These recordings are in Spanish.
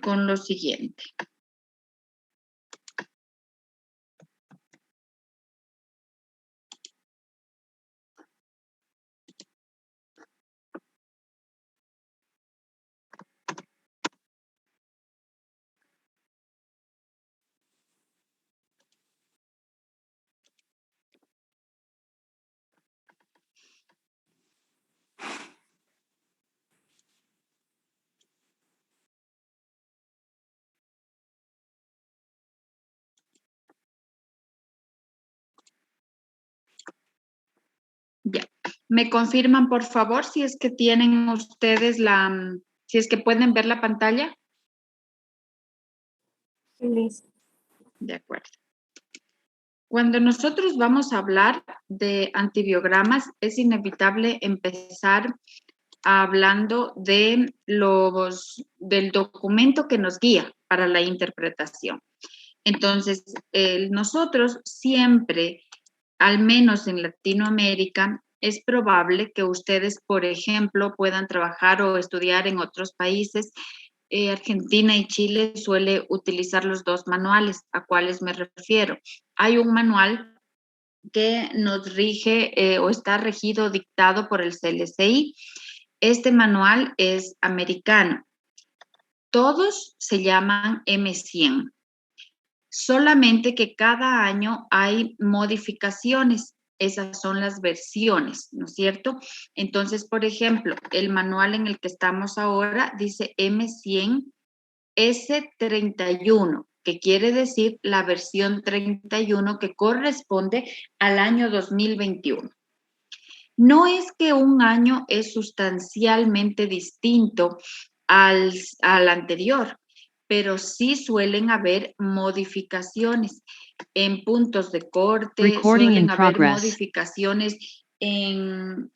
con lo siguiente. Ya. ¿Me confirman, por favor, si es que tienen ustedes si es que pueden ver la pantalla? Listo. De acuerdo. Cuando nosotros vamos a hablar de antibiogramas, es inevitable empezar hablando del documento que nos guía para la interpretación. Entonces, nosotros siempre, al menos en Latinoamérica, es probable que ustedes, por ejemplo, puedan trabajar o estudiar en otros países. Argentina y Chile suele utilizar los dos manuales, ¿a cuáles me refiero? Hay un manual que nos rige o está regido, dictado por el CLCI. Este manual es americano. Todos se llaman M100. Solamente que cada año hay modificaciones. Esas son las versiones, ¿no es cierto? Entonces, por ejemplo, el manual en el que estamos ahora dice M100 S31, que quiere decir la versión 31 que corresponde al año 2021. No es que un año es sustancialmente distinto al anterior, pero sí suelen haber modificaciones en puntos de corte, suelen haber modificaciones en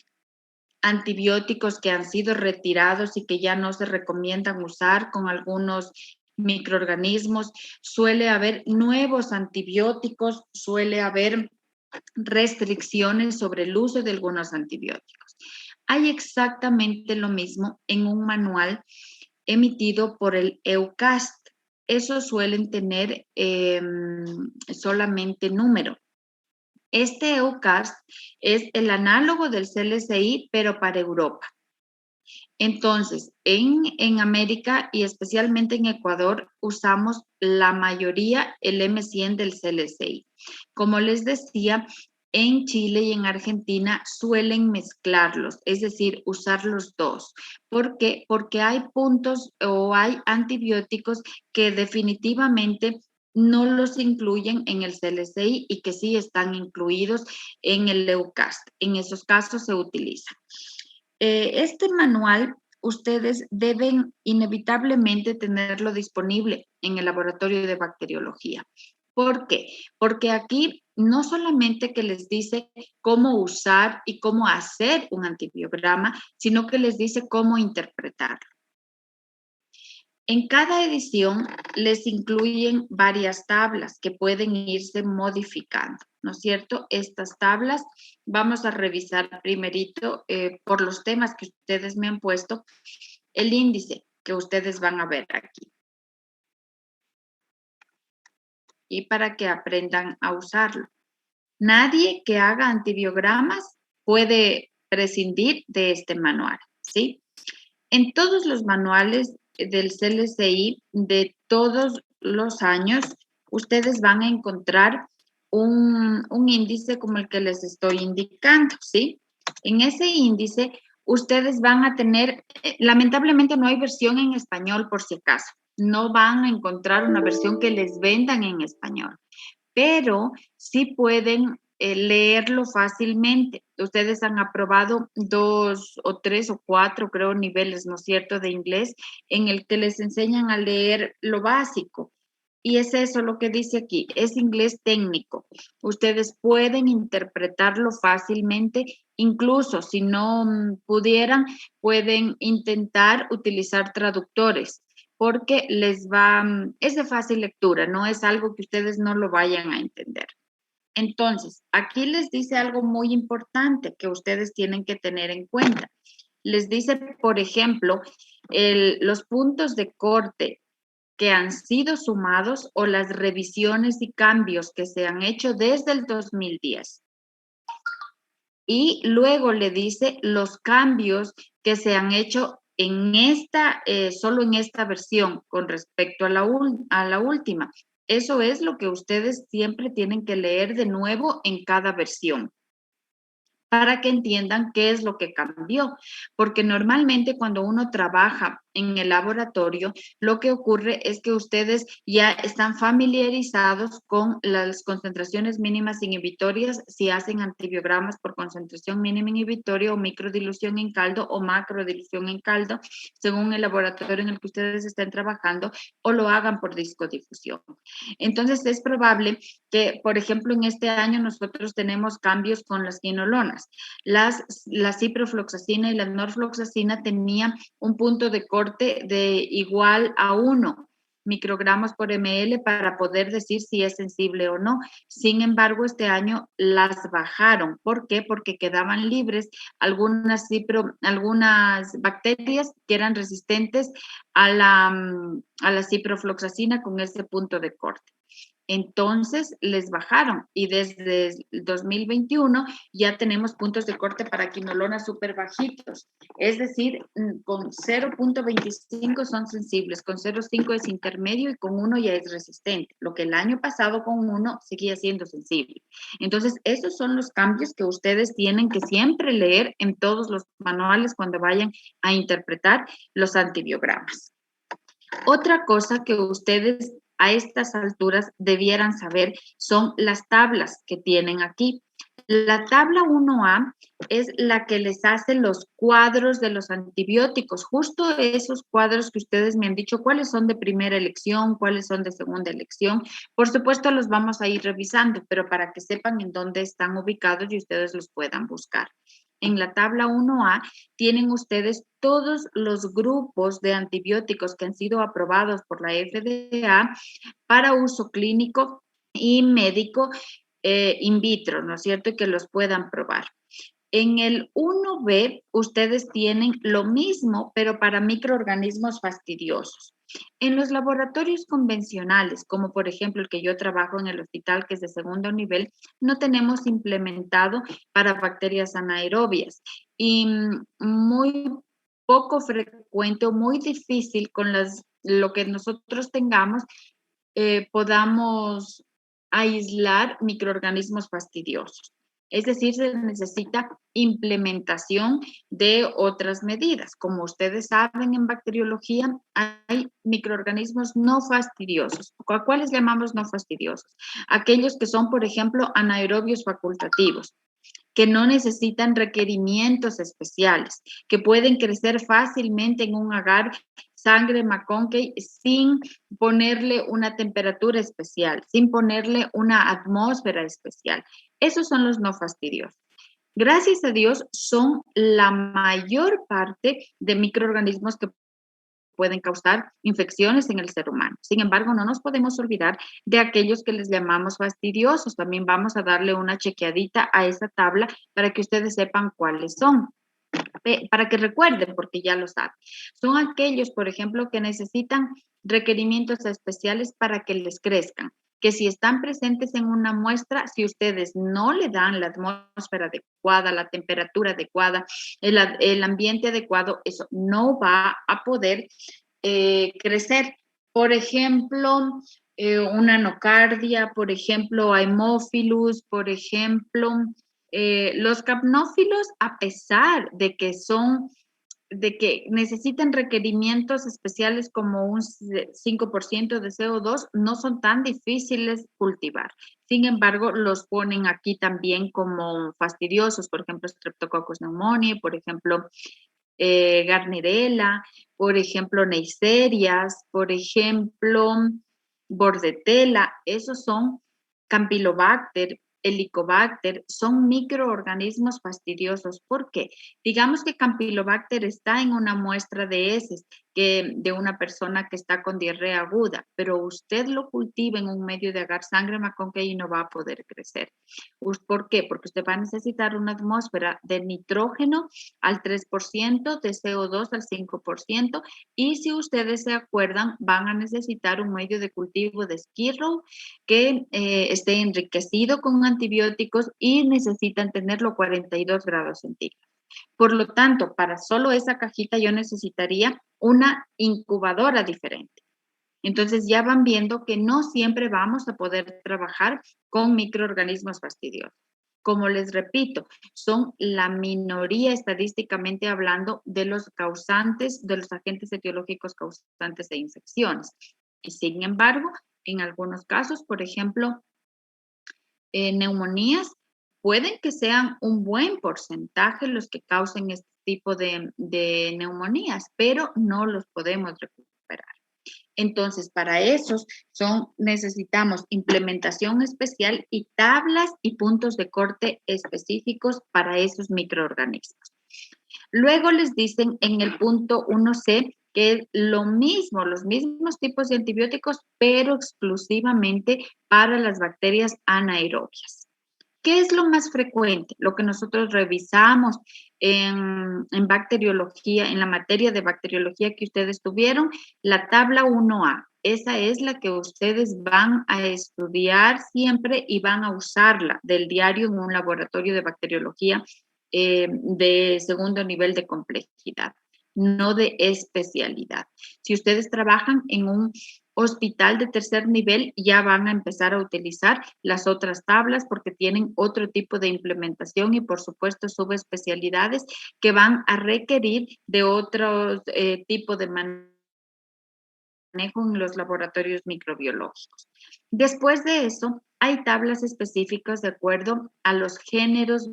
antibióticos que han sido retirados y que ya no se recomiendan usar con algunos microorganismos, suele haber nuevos antibióticos, suele haber restricciones sobre el uso de algunos antibióticos. Hay exactamente lo mismo en un manual emitido por el EUCAST. Esos suelen tener solamente número. Este EUCAST es el análogo del CLCI, pero para Europa. Entonces, en América y especialmente en Ecuador, usamos la mayoría el M100 del CLCI. Como les decía, en Chile y en Argentina suelen mezclarlos, es decir, usar los dos. ¿Por qué? Porque hay puntos o hay antibióticos que definitivamente no los incluyen en el CLCI y que sí están incluidos en el EUCAST. En esos casos se utiliza. Este manual ustedes deben inevitablemente tenerlo disponible en el laboratorio de bacteriología. ¿Por qué? Porque aquí no solamente que les dice cómo usar y cómo hacer un antibiograma, sino que les dice cómo interpretarlo. En cada edición les incluyen varias tablas que pueden irse modificando, ¿no es cierto? Estas tablas vamos a revisar primerito por los temas que ustedes me han puesto, el índice que ustedes van a ver aquí. Y para que aprendan a usarlo. Nadie que haga antibiogramas puede prescindir de este manual, ¿sí? En todos los manuales del CLCI de todos los años, ustedes van a encontrar un índice como el que les estoy indicando, ¿sí? En ese índice, ustedes van a tener, lamentablemente no hay versión en español por si acaso, no van a encontrar una versión que les vendan en español, pero sí pueden leerlo fácilmente. Ustedes han aprobado 2 o 3 o 4, creo, niveles, ¿no es cierto?, de inglés, en el que les enseñan a leer lo básico. Y es eso lo que dice aquí, es inglés técnico. Ustedes pueden interpretarlo fácilmente, incluso si no pudieran, pueden intentar utilizar traductores, porque es de fácil lectura, no es algo que ustedes no lo vayan a entender. Entonces, aquí les dice algo muy importante que ustedes tienen que tener en cuenta. Les dice, por ejemplo, los puntos de corte que han sido sumados o las revisiones y cambios que se han hecho desde el 2010. Y luego le dice los cambios que se han hecho en solo en esta versión con respecto a la última. Eso es lo que ustedes siempre tienen que leer de nuevo en cada versión, para que entiendan qué es lo que cambió, porque normalmente cuando uno trabaja en el laboratorio, lo que ocurre es que ustedes ya están familiarizados con las concentraciones mínimas inhibitorias si hacen antibiogramas por concentración mínima inhibitoria o microdilución en caldo o macrodilución en caldo, según el laboratorio en el que ustedes estén trabajando, o lo hagan por discodifusión. Entonces es probable que, por ejemplo, en este año nosotros tenemos cambios con las quinolonas. La ciprofloxacina y la norfloxacina tenían un punto de corte de igual a 1 microgramos por ml para poder decir si es sensible o no. Sin embargo, este año las bajaron. ¿Por qué? Porque quedaban libres algunas bacterias que eran resistentes a la ciprofloxacina con ese punto de corte. Entonces les bajaron y desde el 2021 ya tenemos puntos de corte para quinolona súper bajitos. Es decir, con 0.25 son sensibles, con 0.5 es intermedio y con 1 ya es resistente. Lo que el año pasado con 1 seguía siendo sensible. Entonces, esos son los cambios que ustedes tienen que siempre leer en todos los manuales cuando vayan a interpretar los antibiogramas. Otra cosa que ustedes a estas alturas debieran saber son las tablas que tienen aquí. La tabla 1A es la que les hace los cuadros de los antibióticos, justo esos cuadros que ustedes me han dicho cuáles son de primera elección, cuáles son de segunda elección. Por supuesto, los vamos a ir revisando, pero para que sepan en dónde están ubicados y ustedes los puedan buscar. En la tabla 1A tienen ustedes todos los grupos de antibióticos que han sido aprobados por la FDA para uso clínico y médico in vitro, ¿no es cierto? Y que los puedan probar. En el 1B, ustedes tienen lo mismo, pero para microorganismos fastidiosos. En los laboratorios convencionales, como por ejemplo el que yo trabajo en el hospital, que es de segundo nivel, no tenemos implementado para bacterias anaerobias y muy poco frecuente o muy difícil con lo que nosotros tengamos, podamos aislar microorganismos fastidiosos. Es decir, se necesita implementación de otras medidas. Como ustedes saben, en bacteriología hay microorganismos no fastidiosos. ¿A cuáles llamamos no fastidiosos? Aquellos que son, por ejemplo, anaerobios facultativos, que no necesitan requerimientos especiales, que pueden crecer fácilmente en un agar sangre McConkey sin ponerle una temperatura especial, sin ponerle una atmósfera especial. Esos son los no fastidiosos. Gracias a Dios son la mayor parte de microorganismos que pueden causar infecciones en el ser humano. Sin embargo, no nos podemos olvidar de aquellos que les llamamos fastidiosos. También vamos a darle una chequeadita a esa tabla para que ustedes sepan cuáles son. Para que recuerden, porque ya lo saben. Son aquellos, por ejemplo, que necesitan requerimientos especiales para que les crezcan, que si están presentes en una muestra, si ustedes no le dan la atmósfera adecuada, la temperatura adecuada, el ambiente adecuado, eso no va a poder crecer. Por ejemplo, una nocardia, por ejemplo, Haemophilus, por ejemplo, los capnófilos, a pesar de que necesitan requerimientos especiales como un 5% de CO2, no son tan difíciles cultivar. Sin embargo, los ponen aquí también como fastidiosos, por ejemplo, Streptococcus pneumoniae, por ejemplo, Gardnerella, por ejemplo, Neiserias, por ejemplo, Bordetella, esos son Campylobacter, Helicobacter son microorganismos fastidiosos. ¿Por qué? Digamos que Campylobacter está en una muestra de heces de una persona que está con diarrea aguda, pero usted lo cultiva en un medio de agar sangre maconque y no va a poder crecer. ¿Por qué? Porque usted va a necesitar una atmósfera de nitrógeno al 3%, de CO2 al 5%, y si ustedes se acuerdan, van a necesitar un medio de cultivo de Skid Row que esté enriquecido con antibióticos y necesitan tenerlo 42 grados centígrados. Por lo tanto, para solo esa cajita yo necesitaría una incubadora diferente. Entonces ya van viendo que no siempre vamos a poder trabajar con microorganismos fastidiosos. Como les repito, son la minoría estadísticamente hablando de los causantes, de los agentes etiológicos causantes de infecciones. Y sin embargo, en algunos casos, por ejemplo, neumonías, pueden que sean un buen porcentaje los que causen este tipo de neumonías, pero no los podemos recuperar. Entonces, para esos necesitamos implementación especial y tablas y puntos de corte específicos para esos microorganismos. Luego les dicen en el punto 1C que es lo mismo, los mismos tipos de antibióticos, pero exclusivamente para las bacterias anaerobias. ¿Qué es lo más frecuente? Lo que nosotros revisamos en bacteriología, en la materia de bacteriología que ustedes tuvieron, la tabla 1A. Esa es la que ustedes van a estudiar siempre y van a usarla del diario en un laboratorio de bacteriología de segundo nivel de complejidad, no de especialidad. Si ustedes trabajan en un hospital de tercer nivel, ya van a empezar a utilizar las otras tablas porque tienen otro tipo de implementación y por supuesto subespecialidades que van a requerir de otro tipo de manejo en los laboratorios microbiológicos. Después de eso, hay tablas específicas de acuerdo a los géneros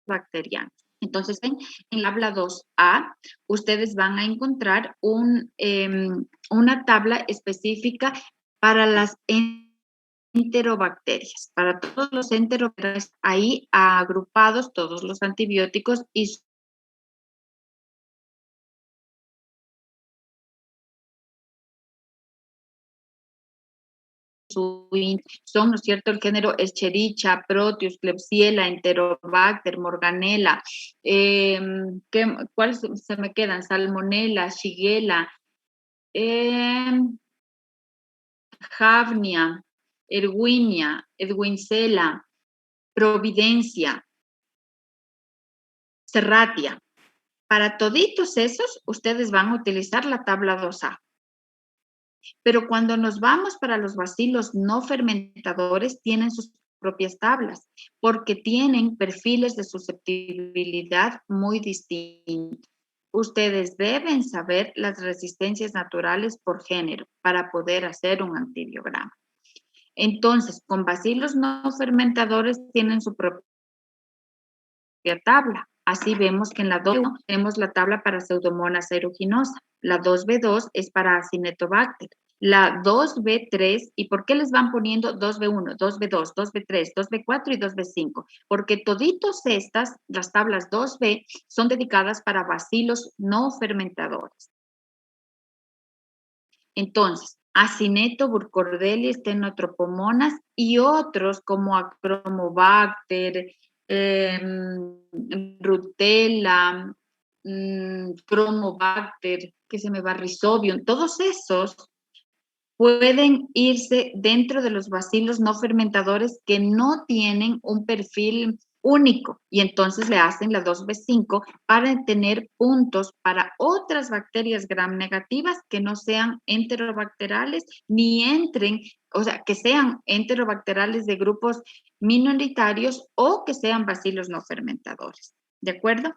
bacterianos. Entonces, en la tabla 2A, ustedes van a encontrar una tabla específica para las enterobacterias. Para todos los enterobacterias, ahí agrupados todos los antibióticos y son, ¿no es cierto?, el género Escherichia, Proteus, Klebsiella, Enterobacter, Morganella, ¿cuáles se me quedan? Salmonella, Shigella, Javnia, Erwinia, Edwinsella, Providencia, Serratia. Para toditos esos, ustedes van a utilizar la tabla 2A. Pero cuando nos vamos para los bacilos no fermentadores, tienen sus propias tablas, porque tienen perfiles de susceptibilidad muy distintos. Ustedes deben saber las resistencias naturales por género para poder hacer un antibiograma. Entonces, con bacilos no fermentadores tienen su propia tabla. Así vemos que en la 2 tenemos la tabla para Pseudomonas aeruginosa. La 2B2 es para Acinetobacter. La 2B3, ¿y por qué les van poniendo 2B1, 2B2, 2B3, 2B4 y 2B5? Porque toditos estas, las tablas 2B, son dedicadas para bacilos no fermentadores. Entonces, Acineto, Burkholderia, Stenotropomonas y otros como Acromobacter, Rutella, Chromobacter, que se me va, Rhizobium, todos esos pueden irse dentro de los bacilos no fermentadores que no tienen un perfil único y entonces le hacen la 2B5 para tener puntos para otras bacterias gram negativas que no sean enterobacterales ni entren, o sea, que sean enterobacterales de grupos minoritarios o que sean bacilos no fermentadores. ¿De acuerdo?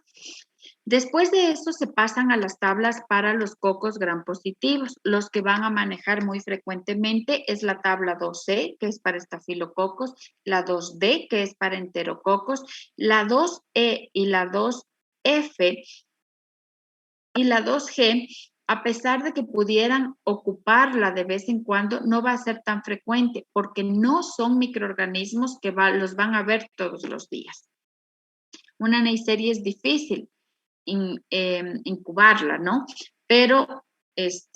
Después de eso se pasan a las tablas para los cocos gram positivos. Los que van a manejar muy frecuentemente es la tabla 2C, que es para estafilococos, la 2D, que es para enterococos, la 2E y la 2F y la 2G a pesar de que pudieran ocuparla de vez en cuando, no va a ser tan frecuente porque no son microorganismos que los van a ver todos los días. Una Neisseria es difícil incubarla, ¿no? Pero es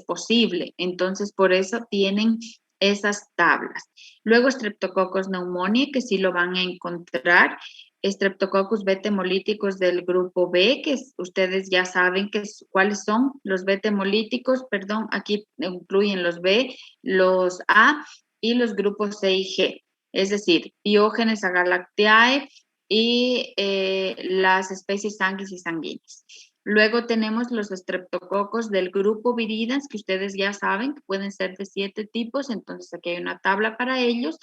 posible. Entonces, por eso tienen esas tablas. Luego, Streptococcus pneumoniae, que sí lo van a encontrar. Streptococcus beta hemolíticos del grupo B, que ustedes ya saben cuáles son los beta hemolíticos, perdón, aquí incluyen los B, los A y los grupos C y G, es decir, Piógenes agalactiae y las especies sanguis y sanguíneas. Luego tenemos los estreptococos del grupo Viridans, que ustedes ya saben que pueden ser de 7 tipos, entonces aquí hay una tabla para ellos,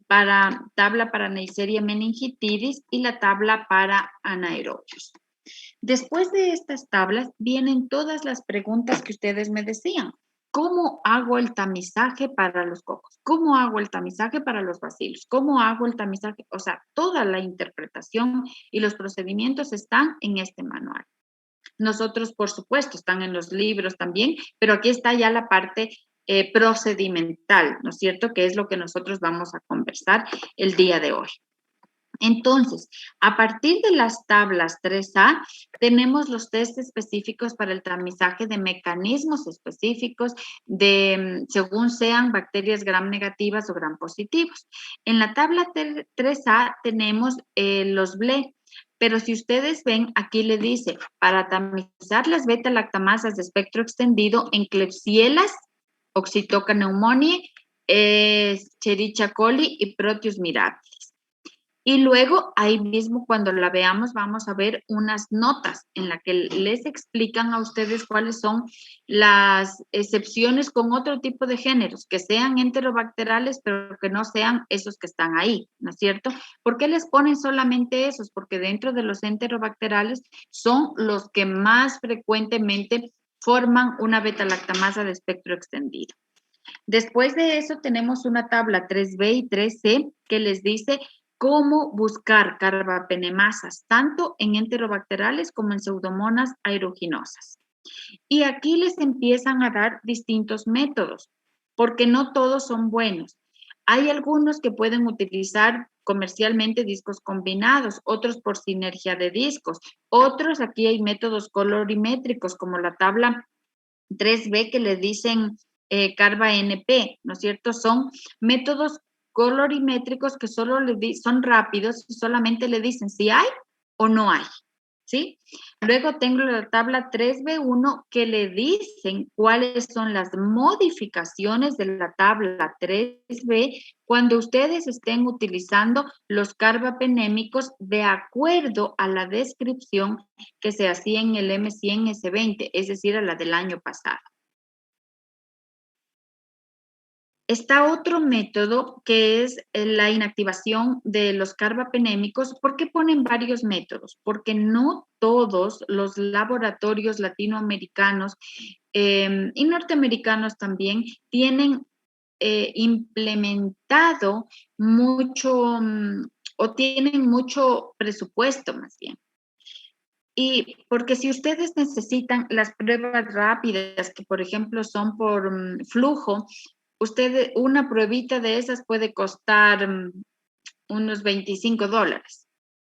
tabla para Neisseria meningitidis y la tabla para anaerobios. Después de estas tablas vienen todas las preguntas que ustedes me decían. ¿Cómo hago el tamizaje para los cocos? ¿Cómo hago el tamizaje para los bacilos? ¿Cómo hago el tamizaje? O sea, toda la interpretación y los procedimientos están en este manual. Nosotros, por supuesto, están en los libros también, pero aquí está ya la parte procedimental, ¿no es cierto? Que es lo que nosotros vamos a conversar el día de hoy. Entonces, a partir de las tablas 3A, tenemos los test específicos para el tamizaje de mecanismos específicos según sean bacterias gram negativas o gram positivos. En la tabla 3A tenemos los BLE, pero si ustedes ven, aquí le dice, para tamizar las beta-lactamasas de espectro extendido en Klebsielas, Oxytoca pneumoniae, Escherichia coli y Proteus mirabilis. Y luego, ahí mismo, cuando la veamos, vamos a ver unas notas en las que les explican a ustedes cuáles son las excepciones con otro tipo de géneros, que sean enterobacterales, pero que no sean esos que están ahí, ¿no es cierto? ¿Por qué les ponen solamente esos? Porque dentro de los enterobacterales son los que más frecuentemente forman una beta-lactamasa de espectro extendido. Después de eso, tenemos una tabla 3B y 3C que les dice cómo buscar carbapenemasas, tanto en enterobacterales como en pseudomonas aeruginosas. Y aquí les empiezan a dar distintos métodos, porque no todos son buenos. Hay algunos que pueden utilizar comercialmente discos combinados, otros por sinergia de discos, otros aquí hay métodos colorimétricos como la tabla 3B que le dicen Carba NP, ¿no es cierto? Son métodos colorimétricos que solo son rápidos y solamente le dicen si hay o no hay, ¿sí? Luego tengo la tabla 3B1 que le dicen cuáles son las modificaciones de la tabla 3B cuando ustedes estén utilizando los carbapenémicos de acuerdo a la descripción que se hacía en el M100S20, es decir, a la del año pasado. Está otro método que es la inactivación de los carbapenémicos. ¿Por qué ponen varios métodos? Porque no todos los laboratorios latinoamericanos y norteamericanos también tienen implementado mucho o tienen mucho presupuesto más bien. Y porque si ustedes necesitan las pruebas rápidas, que por ejemplo son por flujo, una pruebita de esas puede costar unos $25.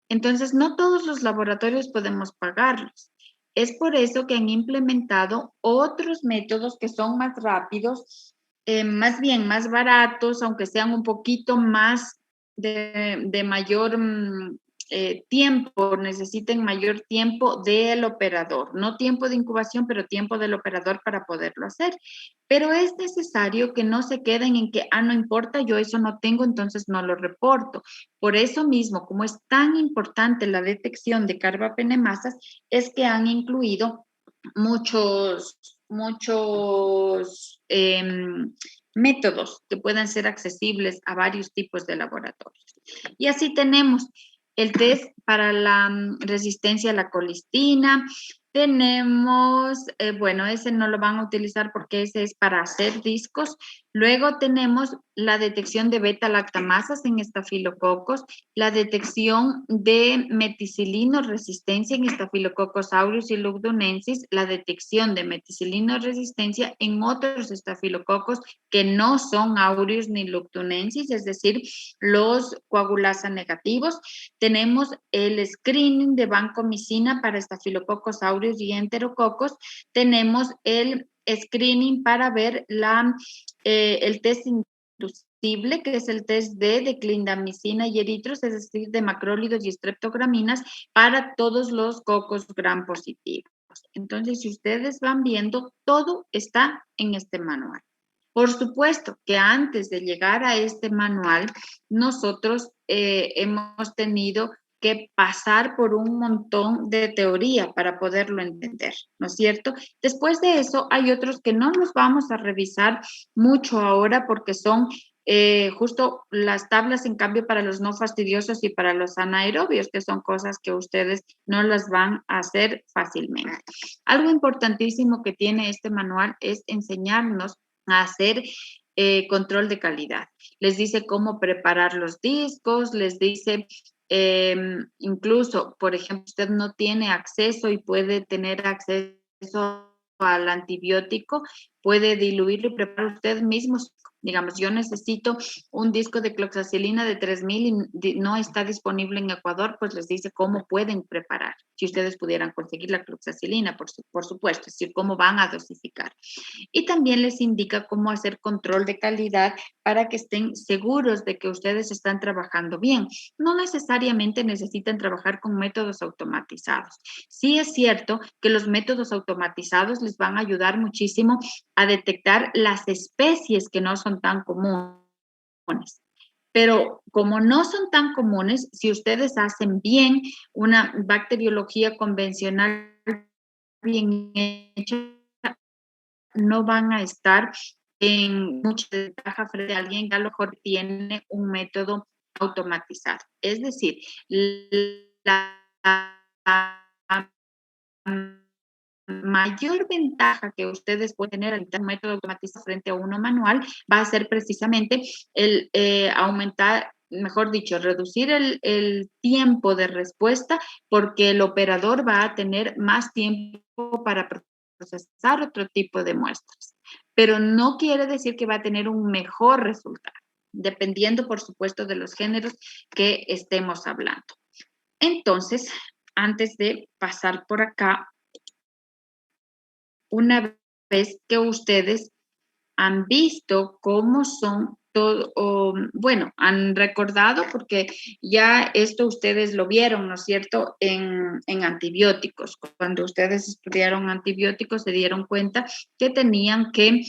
Entonces, no todos los laboratorios podemos pagarlos. Es por eso que han implementado otros métodos que son más rápidos, más bien más baratos, aunque sean un poquito más de mayor tiempo, necesiten mayor tiempo del operador, no tiempo de incubación, pero tiempo del operador para poderlo hacer. Pero es necesario que no se queden en que, no importa, yo eso no tengo, entonces no lo reporto. Por eso mismo, como es tan importante la detección de carbapenemasas, es que han incluido muchos métodos que puedan ser accesibles a varios tipos de laboratorios. Y así tenemos el test para la resistencia a la colistina. Tenemos, bueno, ese no lo van a utilizar porque ese es para hacer discos, Luego tenemos la detección de beta-lactamasas en estafilococos, la detección de meticilino resistencia en Staphylococcus aureus y lugdunensis, la detección de meticilino resistencia en otros estafilococos que no son aureus ni lugdunensis, es decir, los coagulasa negativos. Tenemos el screening de vancomicina para Staphylococcus aureus y enterococos. Tenemos el screening para ver el test inducible, que es el test de clindamicina y eritros, es decir, de macrólidos y estreptograminas para todos los cocos gram positivos. Entonces, si ustedes van viendo, todo está en este manual. Por supuesto que antes de llegar a este manual, nosotros hemos tenido que pasar por un montón de teoría para poderlo entender, ¿no es cierto? Después de eso, hay otros que no los vamos a revisar mucho ahora porque son justo las tablas, en cambio, para los no fastidiosos y para los anaerobios, que son cosas que ustedes no las van a hacer fácilmente. Algo importantísimo que tiene este manual es enseñarnos a hacer control de calidad. Les dice cómo preparar los discos, les dice incluso, por ejemplo, usted no tiene acceso y puede tener acceso al antibiótico, puede diluirlo y preparar usted mismo. Digamos, yo necesito un disco de cloxacilina de 3000 y no está disponible en Ecuador, pues les dice cómo pueden preparar. Si ustedes pudieran conseguir la cloxacilina, por supuesto, es decir, cómo van a dosificar. Y también les indica cómo hacer control de calidad para que estén seguros de que ustedes están trabajando bien. No necesariamente necesitan trabajar con métodos automatizados. Sí es cierto que los métodos automatizados les van a ayudar muchísimo a detectar las especies que no son tan comunes. Pero como no son tan comunes, si ustedes hacen bien una bacteriología convencional bien hecha, no van a estar en mucha ventaja frente a alguien que a lo mejor tiene un método automatizado. Es decir, la mayor ventaja que ustedes pueden tener al un método automatizado frente a uno manual va a ser precisamente el aumentar, mejor dicho, reducir el tiempo de respuesta, porque el operador va a tener más tiempo para procesar otro tipo de muestras. Pero no quiere decir que va a tener un mejor resultado, dependiendo, por supuesto, de los géneros que estemos hablando. Entonces, antes de pasar por acá, una vez que ustedes han visto cómo son todo, bueno, han recordado porque ya esto ustedes lo vieron, ¿no es cierto?, en antibióticos. Cuando ustedes estudiaron antibióticos se dieron cuenta que tenían que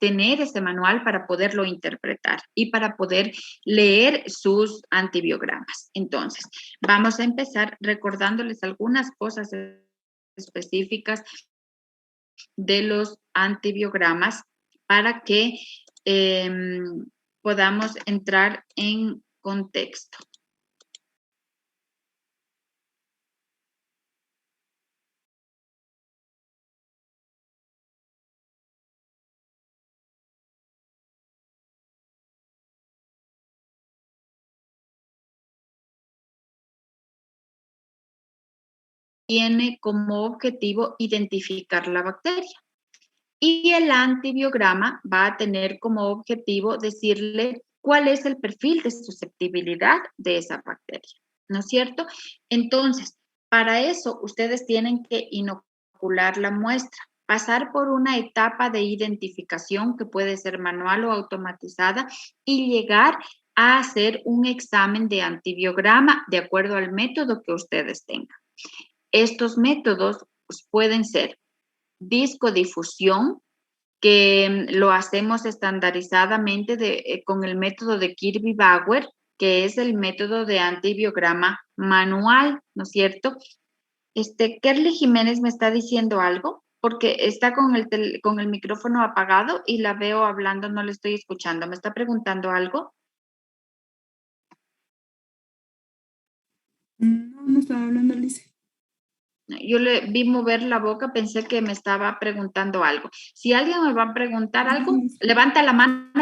tener ese manual para poderlo interpretar y para poder leer sus antibiogramas. Entonces, vamos a empezar recordándoles algunas cosas específicas de los antibiogramas para que podamos entrar en contexto. Tiene como objetivo identificar la bacteria. Y el antibiograma va a tener como objetivo decirle cuál es el perfil de susceptibilidad de esa bacteria, ¿no es cierto? Entonces, para eso ustedes tienen que inocular la muestra, pasar por una etapa de identificación que puede ser manual o automatizada y llegar a hacer un examen de antibiograma de acuerdo al método que ustedes tengan. Estos métodos pues, pueden ser discodifusión, que lo hacemos estandarizadamente con el método de Kirby-Bauer, que es el método de antibiograma manual, ¿no es cierto? Kerly Jiménez me está diciendo algo, porque está con el micrófono apagado y la veo hablando, no le estoy escuchando. ¿Me está preguntando algo? No, no estaba hablando, Alice. Yo le vi mover la boca, pensé que me estaba preguntando algo. Si alguien me va a preguntar algo, levanta la mano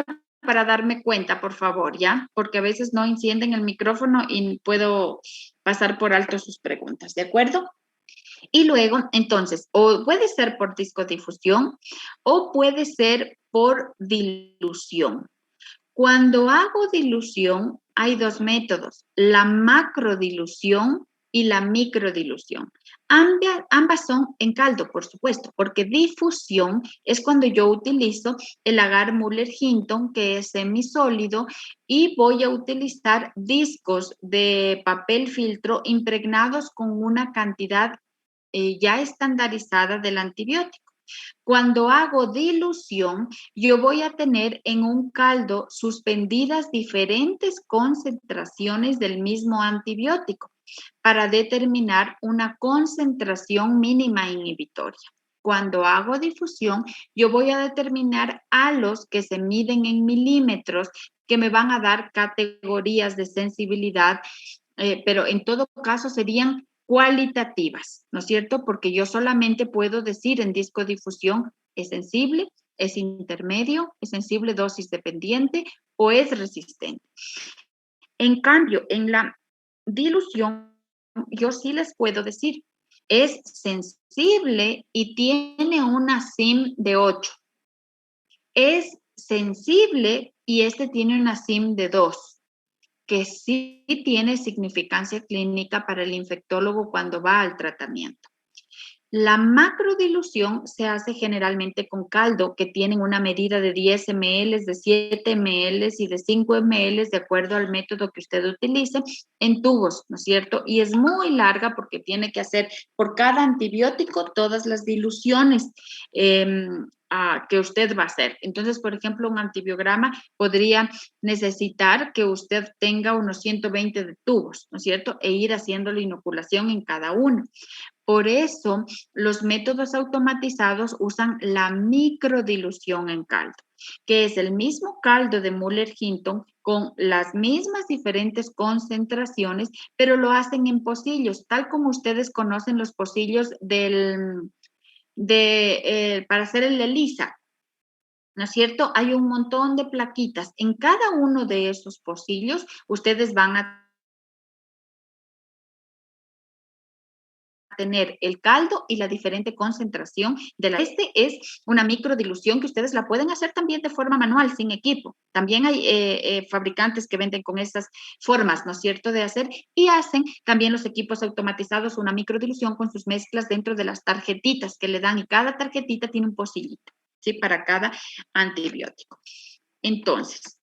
para darme cuenta, por favor, ¿ya? Porque a veces no encienden el micrófono y puedo pasar por alto sus preguntas, ¿de acuerdo? Y luego, entonces, o puede ser por discodifusión o puede ser por dilución. Cuando hago dilución, hay dos métodos, la macrodilución y la microdilución. Ambas son en caldo, por supuesto, porque difusión es cuando yo utilizo el agar Mueller-Hinton, que es semisólido, y voy a utilizar discos de papel filtro impregnados con una cantidad ya estandarizada del antibiótico. Cuando hago dilución, yo voy a tener en un caldo suspendidas diferentes concentraciones del mismo antibiótico para determinar una concentración mínima inhibitoria. Cuando hago difusión, yo voy a determinar halos que se miden en milímetros que me van a dar categorías de sensibilidad, pero en todo caso serían cualitativas, ¿no es cierto? Porque yo solamente puedo decir en discodifusión, es sensible, es intermedio, es sensible dosis dependiente o es resistente. En cambio, en la dilución, yo sí les puedo decir, es sensible y tiene una SIM de 8. Es sensible y este tiene una SIM de 2, que sí tiene significancia clínica para el infectólogo cuando va al tratamiento. La macrodilución se hace generalmente con caldo que tienen una medida de 10 ml, de 7 ml y de 5 ml de acuerdo al método que usted utilice en tubos, ¿no es cierto? Y es muy larga porque tiene que hacer por cada antibiótico todas las diluciones que usted va a hacer. Entonces, por ejemplo, un antibiograma podría necesitar que usted tenga unos 120 de tubos, ¿no es cierto? E ir haciendo la inoculación en cada uno. Por eso, los métodos automatizados usan la microdilución en caldo, que es el mismo caldo de Mueller-Hinton con las mismas diferentes concentraciones, pero lo hacen en pocillos, tal como ustedes conocen los pocillos para hacer el ELISA, ¿no es cierto? Hay un montón de plaquitas. En cada uno de esos pocillos, ustedes van a tener el caldo y la diferente concentración de la. Este es una microdilución que ustedes la pueden hacer también de forma manual, sin equipo. También hay fabricantes que venden con estas formas, ¿no es cierto?, de hacer, y hacen también los equipos automatizados una microdilución con sus mezclas dentro de las tarjetitas que le dan, y cada tarjetita tiene un pocillito, ¿sí?, para cada antibiótico. Entonces,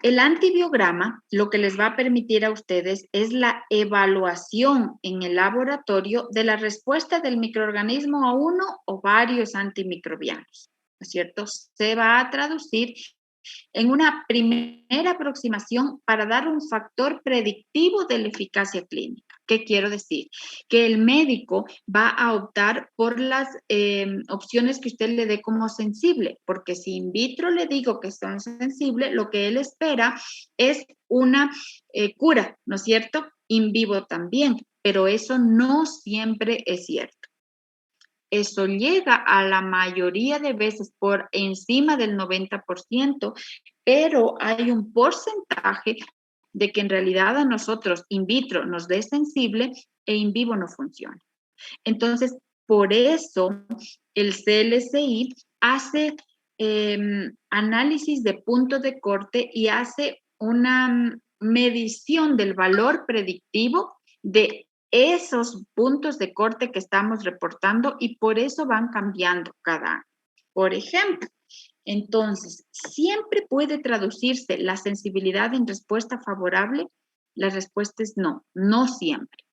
el antibiograma lo que les va a permitir a ustedes es la evaluación en el laboratorio de la respuesta del microorganismo a uno o varios antimicrobianos, ¿no es cierto? Se va a traducir en una primera aproximación para dar un factor predictivo de la eficacia clínica. ¿Qué quiero decir? Que el médico va a optar por las opciones que usted le dé como sensible, porque si in vitro le digo que son sensibles, lo que él espera es una cura, ¿no es cierto? In vivo también, pero eso no siempre es cierto. Eso llega a la mayoría de veces por encima del 90%, pero hay un porcentaje de que en realidad a nosotros in vitro nos dé sensible e in vivo no funciona. Entonces, por eso el CLSI hace análisis de punto de corte y hace una medición del valor predictivo de esos puntos de corte que estamos reportando, y por eso van cambiando cada año. Por ejemplo, entonces, ¿siempre puede traducirse la sensibilidad en respuesta favorable? La respuesta es no, no siempre.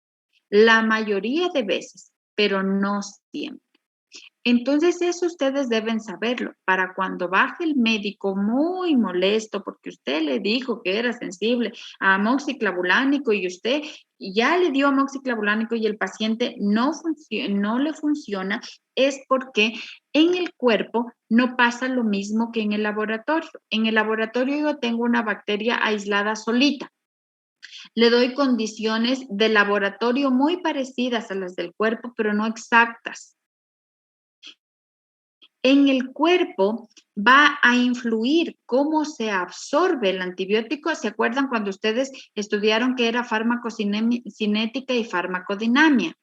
La mayoría de veces, pero no siempre. Entonces, eso ustedes deben saberlo para cuando baje el médico muy molesto porque usted le dijo que era sensible a amoxiclavulánico y usted ya le dio amoxiclavulánico y el paciente no le funciona, es porque en el cuerpo no pasa lo mismo que en el laboratorio. En el laboratorio yo tengo una bacteria aislada solita. Le doy condiciones de laboratorio muy parecidas a las del cuerpo, pero no exactas. En el cuerpo va a influir cómo se absorbe el antibiótico. ¿Se acuerdan cuando ustedes estudiaron que era farmacocinética y farmacodinamia?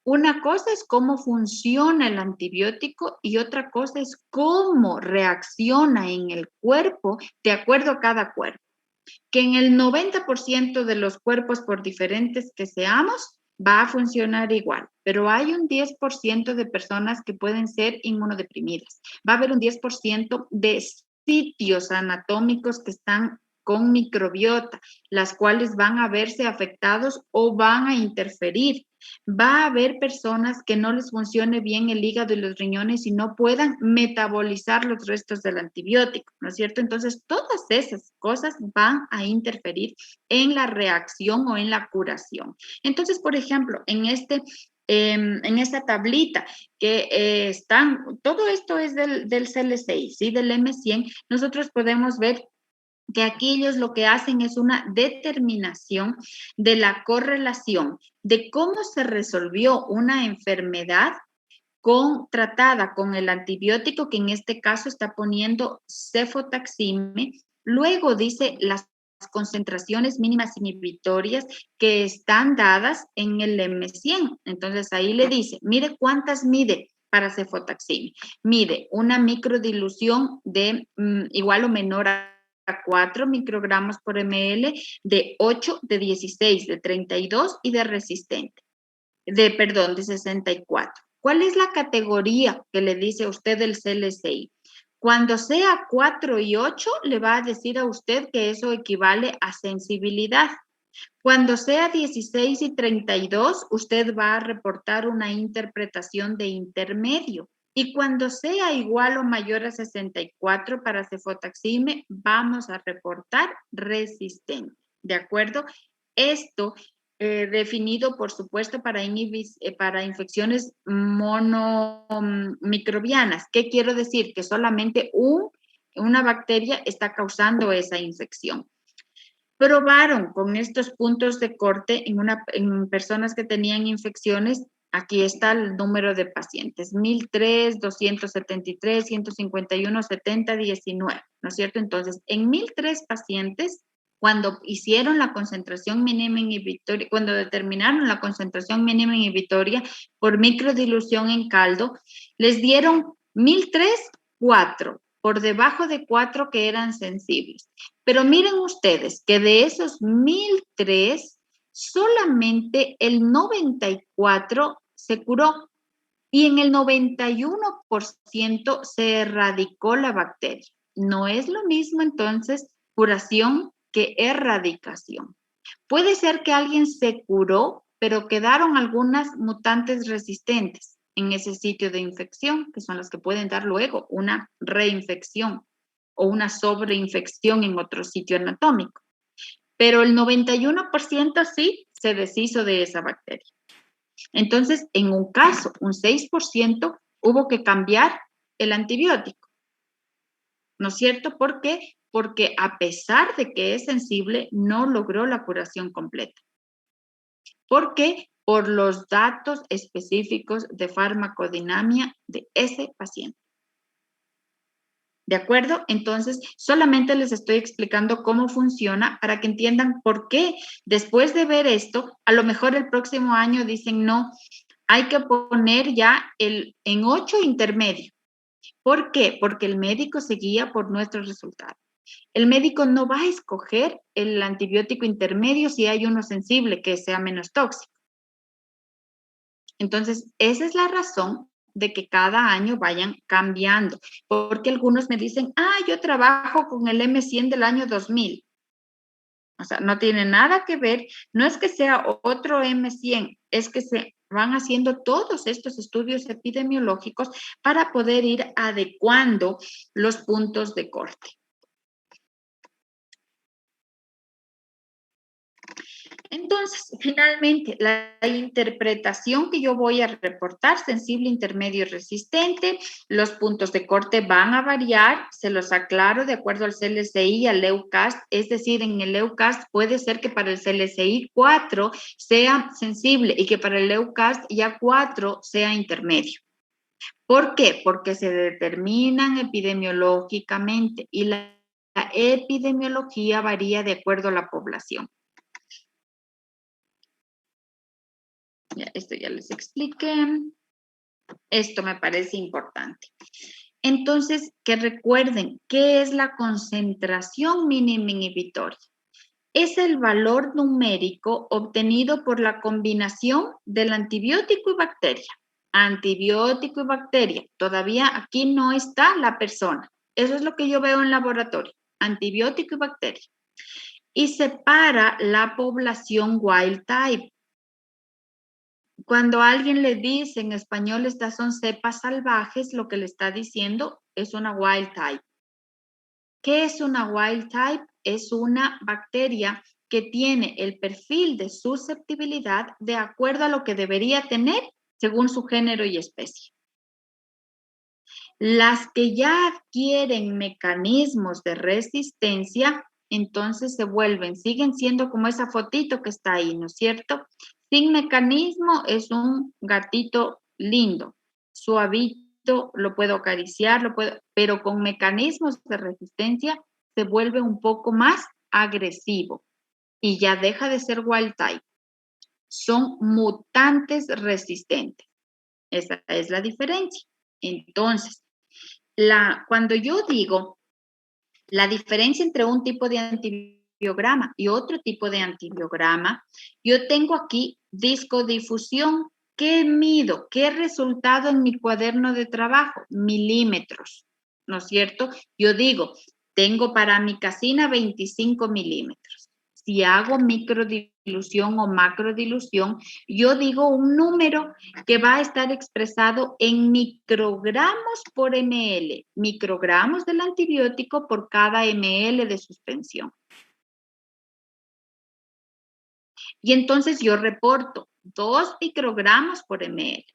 Una cosa es cómo funciona el antibiótico y otra cosa es cómo reacciona en el cuerpo de acuerdo a cada cuerpo. Que en el 90% de los cuerpos, por diferentes que seamos, va a funcionar igual, pero hay un 10% de personas que pueden ser inmunodeprimidas. Va a haber un 10% de sitios anatómicos que están con microbiota, las cuales van a verse afectados o van a interferir. Va a haber personas que no les funcione bien el hígado y los riñones y no puedan metabolizar los restos del antibiótico, ¿no es cierto? Entonces, todas esas cosas van a interferir en la reacción o en la curación. Entonces, por ejemplo, en esta tablita que todo esto es del CL6, ¿sí? Del M100, nosotros podemos ver que aquí ellos lo que hacen es una determinación de la correlación de cómo se resolvió una enfermedad tratada con el antibiótico, que en este caso está poniendo cefotaxime. Luego dice las concentraciones mínimas inhibitorias que están dadas en el M100. Entonces ahí le dice, mire cuántas mide para cefotaxime. Mide una microdilución de igual o menor a 4 microgramos por ml, de 8, de 16, de 32 y de resistente. De 64. ¿Cuál es la categoría que le dice a usted el CLSI? Cuando sea 4 y 8, le va a decir a usted que eso equivale a sensibilidad. Cuando sea 16 y 32, usted va a reportar una interpretación de intermedio. Y cuando sea igual o mayor a 64 para cefotaxime, vamos a reportar resistente. ¿De acuerdo? Esto definido, por supuesto, para infecciones monomicrobianas. ¿Qué quiero decir? Que solamente una bacteria está causando esa infección. Probaron con estos puntos de corte en personas que tenían infecciones. Aquí está el número de pacientes: 1003, 273, 151, 70, 19, ¿no es cierto? Entonces, en 1003 pacientes, cuando hicieron la concentración mínima inhibitoria, cuando determinaron la concentración mínima inhibitoria por microdilución en caldo, les dieron 1003, 4, por debajo de 4 que eran sensibles. Pero miren ustedes que de esos 1003, solamente el 94 se curó y en el 91% se erradicó la bacteria. No es lo mismo entonces curación que erradicación. Puede ser que alguien se curó, pero quedaron algunas mutantes resistentes en ese sitio de infección, que son las que pueden dar luego una reinfección o una sobreinfección en otro sitio anatómico. Pero el 91% sí se deshizo de esa bacteria. Entonces, en un caso, un 6% hubo que cambiar el antibiótico, ¿no es cierto? ¿Por qué? Porque a pesar de que es sensible, no logró la curación completa. ¿Por qué? Por los datos específicos de farmacodinamia de ese paciente. ¿De acuerdo? Entonces, solamente les estoy explicando cómo funciona para que entiendan por qué después de ver esto, a lo mejor el próximo año dicen, no, hay que poner ya en 8 intermedio. ¿Por qué? Porque el médico se guía por nuestros resultados. El médico no va a escoger el antibiótico intermedio si hay uno sensible que sea menos tóxico. Entonces, esa es la razón de que cada año vayan cambiando, porque algunos me dicen, yo trabajo con el M100 del año 2000. O sea, no tiene nada que ver, no es que sea otro M100, es que se van haciendo todos estos estudios epidemiológicos para poder ir adecuando los puntos de corte. Entonces, finalmente, la interpretación que yo voy a reportar, sensible, intermedio y resistente, los puntos de corte van a variar, se los aclaro de acuerdo al CLSI y al EUCAST, es decir, en el EUCAST puede ser que para el CLSI 4 sea sensible y que para el EUCAST ya 4 sea intermedio. ¿Por qué? Porque se determinan epidemiológicamente y la epidemiología varía de acuerdo a la población. Ya, esto ya les expliqué. Esto me parece importante. Entonces, que recuerden, ¿qué es la concentración mínima inhibitoria? Es el valor numérico obtenido por la combinación del antibiótico y bacteria. Antibiótico y bacteria. Todavía aquí no está la persona. Eso es lo que yo veo en laboratorio. Antibiótico y bacteria. Y separa la población wild type. Cuando alguien le dice en español estas son cepas salvajes, lo que le está diciendo es una wild type. ¿Qué es una wild type? Es una bacteria que tiene el perfil de susceptibilidad de acuerdo a lo que debería tener según su género y especie. Las que ya adquieren mecanismos de resistencia, entonces se vuelven, siguen siendo como esa fotito que está ahí, ¿no es cierto? Sin mecanismo es un gatito lindo, suavito, lo puedo acariciar, pero con mecanismos de resistencia se vuelve un poco más agresivo y ya deja de ser wild type. Son mutantes resistentes. Esa es la diferencia. Entonces, cuando yo digo la diferencia entre un tipo de antibiograma y otro tipo de antibiograma, yo tengo aquí discodifusión. ¿Qué mido? ¿Qué resultado en mi cuaderno de trabajo? Milímetros, ¿no es cierto? Yo digo, tengo para mi casina 25 milímetros. Si hago microdilución o macrodilución, yo digo un número que va a estar expresado en microgramos por ml, microgramos del antibiótico por cada ml de suspensión. Y entonces yo reporto 2 microgramos por ml.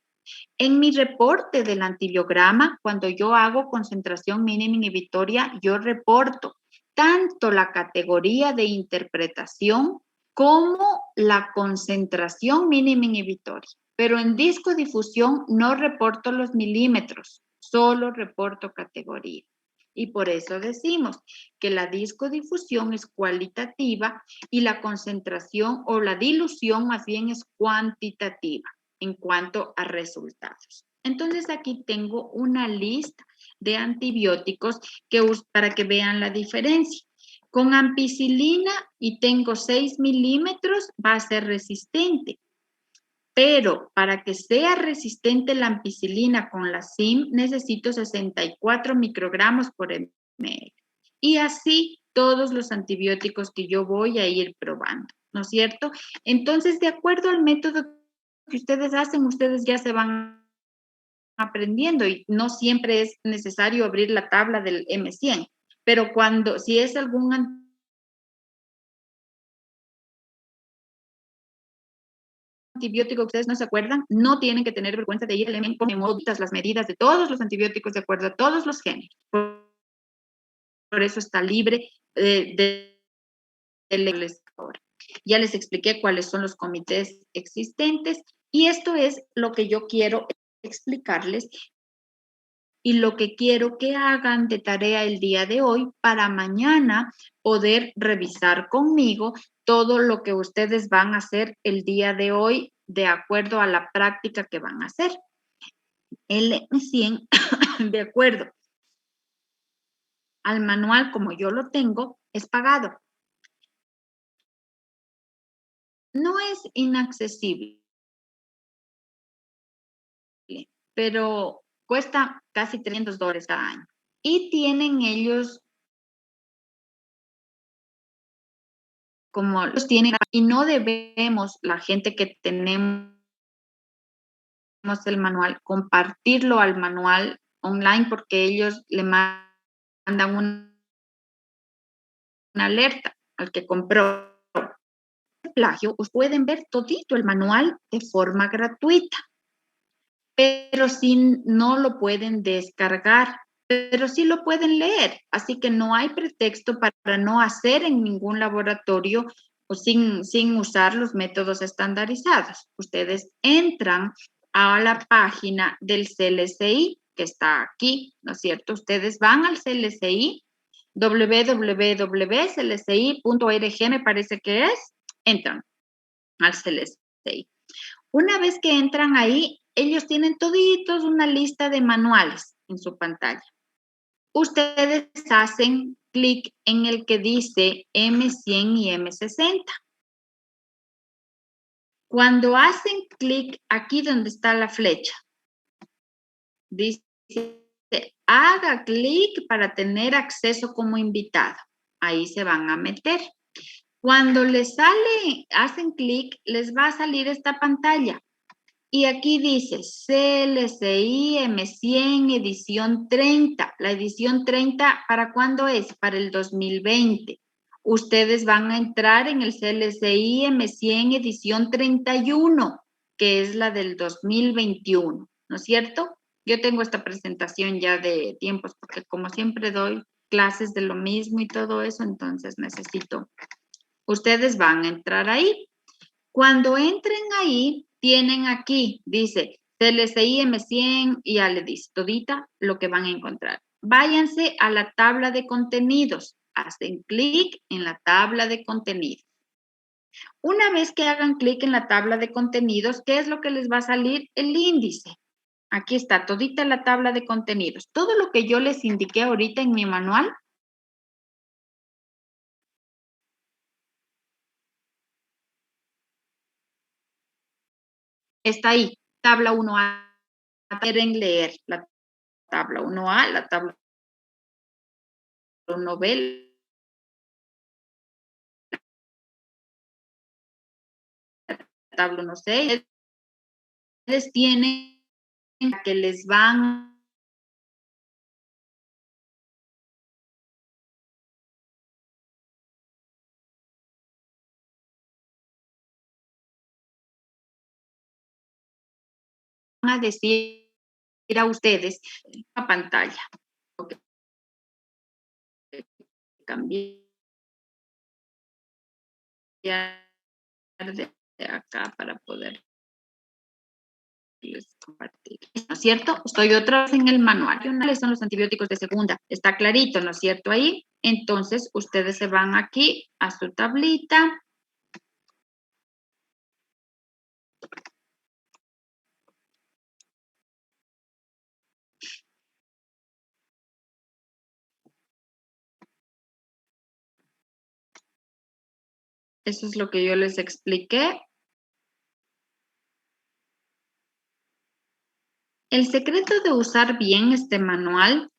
En mi reporte del antibiograma, cuando yo hago concentración mínima inhibitoria, yo reporto tanto la categoría de interpretación como la concentración mínima inhibitoria. Pero en discodifusión no reporto los milímetros, solo reporto categoría. Y por eso decimos que la discodifusión es cualitativa y la concentración o la dilución más bien es cuantitativa en cuanto a resultados. Entonces aquí tengo una lista de antibióticos para que vean la diferencia. Con ampicilina y tengo 6 milímetros va a ser resistente, pero para que sea resistente la ampicilina con la SIM necesito 64 microgramos por ml. Y así todos los antibióticos que yo voy a ir probando, ¿no es cierto? Entonces, de acuerdo al método que ustedes hacen, ustedes ya se van aprendiendo y no siempre es necesario abrir la tabla del M100, pero si es algún antibiótico que ustedes no se acuerdan, no tienen que tener vergüenza de ir al M100 con las medidas de todos los antibióticos de acuerdo a todos los géneros. Por eso está libre de ahora. Ya les expliqué cuáles son los comités existentes y esto es lo que yo quiero explicarles y lo que quiero que hagan de tarea el día de hoy para mañana poder revisar conmigo todo lo que ustedes van a hacer el día de hoy de acuerdo a la práctica que van a hacer. El M100, de acuerdo al manual como yo lo tengo, es pagado. No es inaccesible, pero cuesta casi $300 cada año. Y tienen ellos, como los tienen, y no debemos, la gente que tenemos el manual, compartirlo al manual online porque ellos le mandan una alerta al que compró. plagio, pueden ver todito el manual de forma gratuita, pero si no lo pueden descargar, pero sí lo pueden leer. Así que no hay pretexto para no hacer en ningún laboratorio o sin usar los métodos estandarizados. Ustedes entran a la página del CLSI, que está aquí, ¿no es cierto? Ustedes van al CLSI, www.clsi.org, me parece que es, entran al CLSI. Una vez que entran ahí, ellos tienen toditos una lista de manuales en su pantalla. Ustedes hacen clic en el que dice M100 y M60. Cuando hacen clic aquí donde está la flecha, dice, haga clic para tener acceso como invitado. Ahí se van a meter. Cuando les sale, hacen clic, les va a salir esta pantalla. Y aquí dice CLSI M100 edición 30. La edición 30, ¿para cuándo es? Para el 2020. Ustedes van a entrar en el CLSI M100 edición 31, que es la del 2021, ¿no es cierto? Yo tengo esta presentación ya de tiempos, porque como siempre doy clases de lo mismo y todo eso, entonces necesito. Ustedes van a entrar ahí. Cuando entren ahí, tienen aquí, dice CLSI M100 y ya le dice todita lo que van a encontrar. Váyanse a la tabla de contenidos. Hacen clic en la tabla de contenidos. Una vez que hagan clic en la tabla de contenidos, ¿qué es lo que les va a salir? El índice. Aquí está todita la tabla de contenidos. Todo lo que yo les indiqué ahorita en mi manual está ahí. Tabla 1A. Quieren leer la tabla 1A, la tabla 1B, la tabla 1C. Ustedes tienen que les van a decir a ustedes la pantalla. Cambiar de acá para poder compartir. ¿No es cierto? Estoy otra vez en el manual. ¿Cuáles son los antibióticos de segunda? Está clarito, ¿no es cierto? Ahí. Entonces, ustedes se van aquí a su tablita. Eso es lo que yo les expliqué. El secreto de usar bien este manual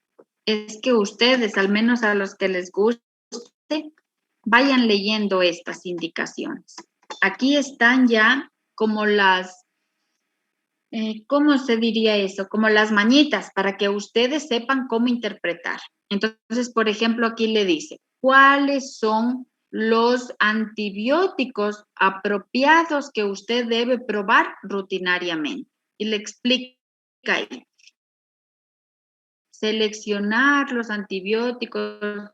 es que ustedes, al menos a los que les guste, vayan leyendo estas indicaciones. Aquí están ya como las, ¿cómo se diría eso? Como las mañitas para que ustedes sepan cómo interpretar. Entonces, por ejemplo, aquí le dice, ¿cuáles son los antibióticos apropiados que usted debe probar rutinariamente? Y le explica ahí. Seleccionar los antibióticos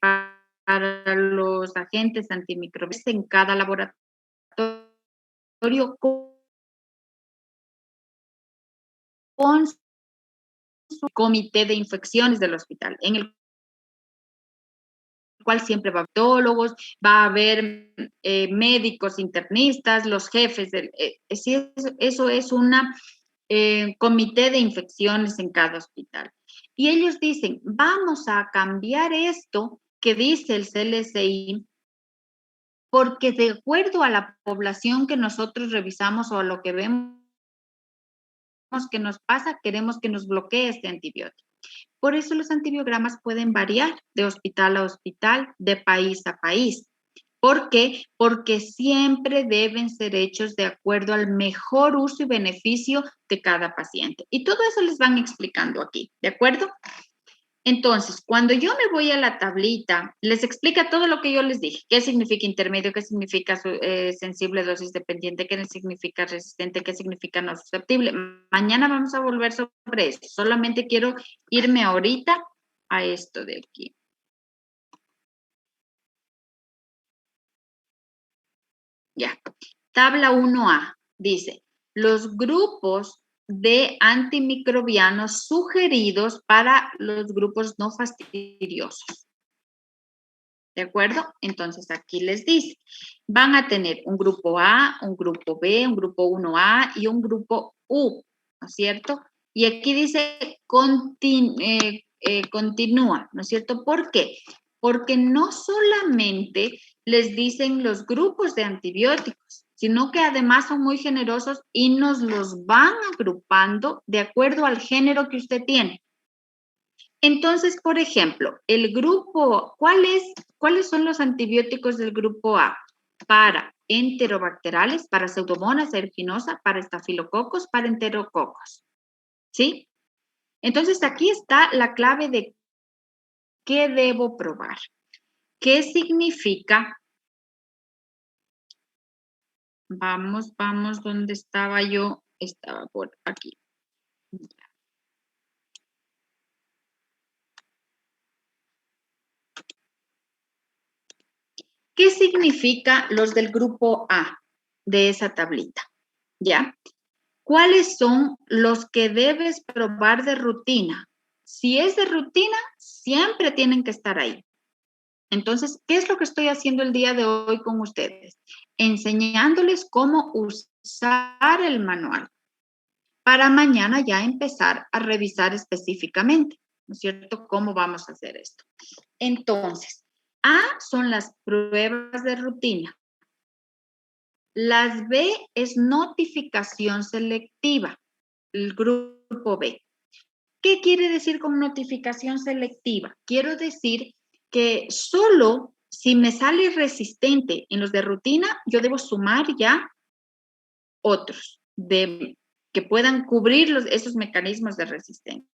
para los agentes antimicrobianos en cada laboratorio con su comité de infecciones del hospital, en el cual siempre va a haber patólogo, va a haber médicos internistas, los jefes, eso es una comité de infecciones en cada hospital. Y ellos dicen, vamos a cambiar esto que dice el CLSI, porque de acuerdo a la población que nosotros revisamos o a lo que vemos que nos pasa, queremos que nos bloquee este antibiótico. Por eso los antibiogramas pueden variar de hospital a hospital, de país a país. ¿Por qué? Porque siempre deben ser hechos de acuerdo al mejor uso y beneficio de cada paciente. Y todo eso les van explicando aquí, ¿de acuerdo? Entonces, cuando yo me voy a la tablita, les explica todo lo que yo les dije. ¿Qué significa intermedio? ¿Qué significa sensible, dosis dependiente? ¿Qué significa resistente? ¿Qué significa no susceptible? Mañana vamos a volver sobre eso. Solamente quiero irme ahorita a esto de aquí. Ya. Tabla 1A dice, los grupos de antimicrobianos sugeridos para los grupos no fastidiosos. ¿De acuerdo? Entonces aquí les dice, van a tener un grupo A, un grupo B, un grupo 1A y un grupo U, ¿no es cierto? Y aquí dice continúa, ¿no es cierto? ¿Por qué? Porque no solamente les dicen los grupos de antibióticos, sino que además son muy generosos y nos los van agrupando de acuerdo al género que usted tiene. Entonces, por ejemplo, el grupo, ¿cuáles son los antibióticos del grupo A? Para enterobacterales, para Pseudomonas aeruginosa, para estafilococos, para enterococos. ¿Sí? Entonces, aquí está la clave de qué debo probar. ¿Qué significa? Vamos, ¿dónde estaba yo? Estaba por aquí. ¿Qué significa los del grupo A de esa tablita? ¿Ya? ¿Cuáles son los que debes probar de rutina? Si es de rutina, siempre tienen que estar ahí. Entonces, ¿qué es lo que estoy haciendo el día de hoy con ustedes? Enseñándoles cómo usar el manual para mañana ya empezar a revisar específicamente, ¿no es cierto? ¿Cómo vamos a hacer esto? Entonces, A son las pruebas de rutina. Las B es notificación selectiva, el grupo B. ¿Qué quiere decir con notificación selectiva? Quiero decir que solo si me sale resistente en los de rutina, yo debo sumar ya otros que puedan cubrir esos mecanismos de resistencia.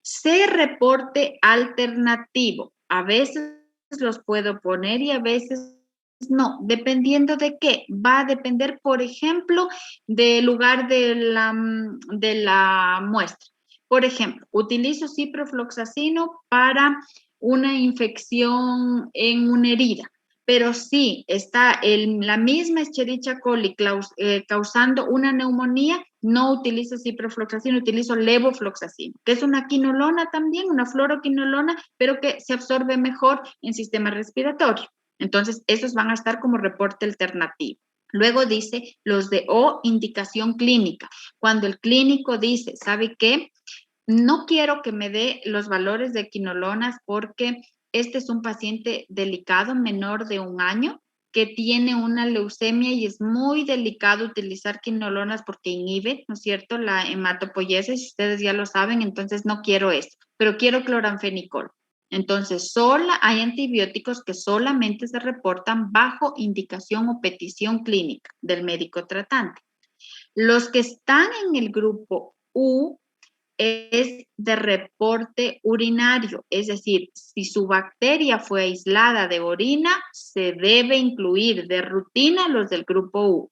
C, reporte alternativo. A veces los puedo poner y a veces no, dependiendo de qué. Va a depender, por ejemplo, del lugar de la muestra. Por ejemplo, utilizo ciprofloxacino para una infección en una herida, pero si está la misma Escherichia coli causando una neumonía, no utilizo ciprofloxacino, utilizo levofloxacino, que es una quinolona también, una fluoroquinolona, pero que se absorbe mejor en sistema respiratorio. Entonces, esos van a estar como reporte alternativo. Luego dice los de O, indicación clínica. Cuando el clínico dice, ¿sabe qué? No quiero que me dé los valores de quinolonas porque este es un paciente delicado, menor de 1 año, que tiene una leucemia y es muy delicado utilizar quinolonas porque inhibe, ¿no es cierto?, la hematopoiesis, ustedes ya lo saben, entonces no quiero esto, pero quiero cloranfenicol. Entonces, hay antibióticos que solamente se reportan bajo indicación o petición clínica del médico tratante. Los que están en el grupo U es de reporte urinario, es decir, si su bacteria fue aislada de orina, se debe incluir de rutina los del grupo U.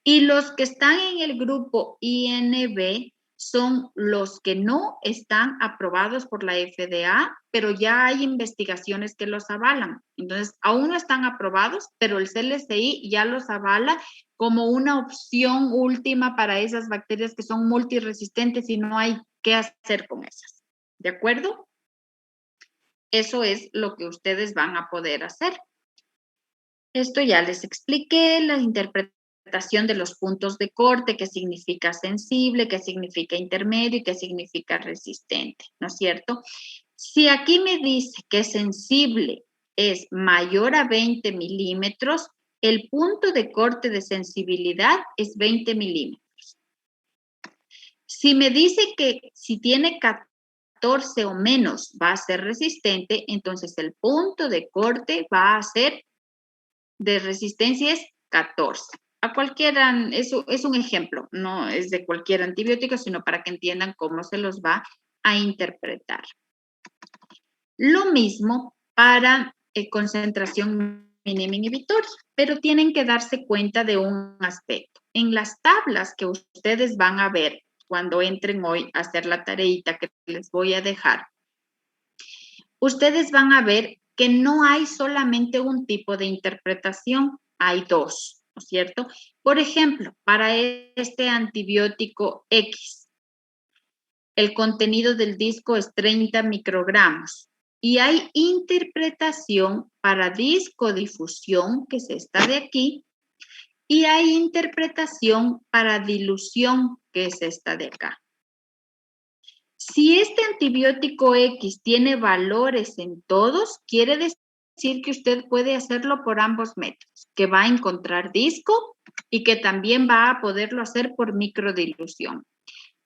Y los que están en el grupo INB son los que no están aprobados por la FDA, pero ya hay investigaciones que los avalan. Entonces, aún no están aprobados, pero el CLSI ya los avala como una opción última para esas bacterias que son multiresistentes y no hay qué hacer con esas. ¿De acuerdo? Eso es lo que ustedes van a poder hacer. Esto ya les expliqué, la interpretación de los puntos de corte, qué significa sensible, qué significa intermedio y qué significa resistente, ¿no es cierto? Si aquí me dice que sensible es mayor a 20 milímetros, el punto de corte de sensibilidad es 20 milímetros. Si me dice que si tiene 14 o menos va a ser resistente, entonces el punto de corte va a ser de resistencia es 14. A cualquiera, eso es un ejemplo, no es de cualquier antibiótico, sino para que entiendan cómo se los va a interpretar. Lo mismo para concentración mínima inhibitoria, pero tienen que darse cuenta de un aspecto. En las tablas que ustedes van a ver cuando entren hoy a hacer la tareita que les voy a dejar, ustedes van a ver que no hay solamente un tipo de interpretación, hay dos, ¿no es cierto? Por ejemplo, para este antibiótico X, el contenido del disco es 30 microgramos y hay interpretación para discodifusión, que es esta de aquí, y hay interpretación para dilución, que es esta de acá. Si este antibiótico X tiene valores en todos, quiere decir que usted puede hacerlo por ambos métodos, que va a encontrar disco y que también va a poderlo hacer por microdilución.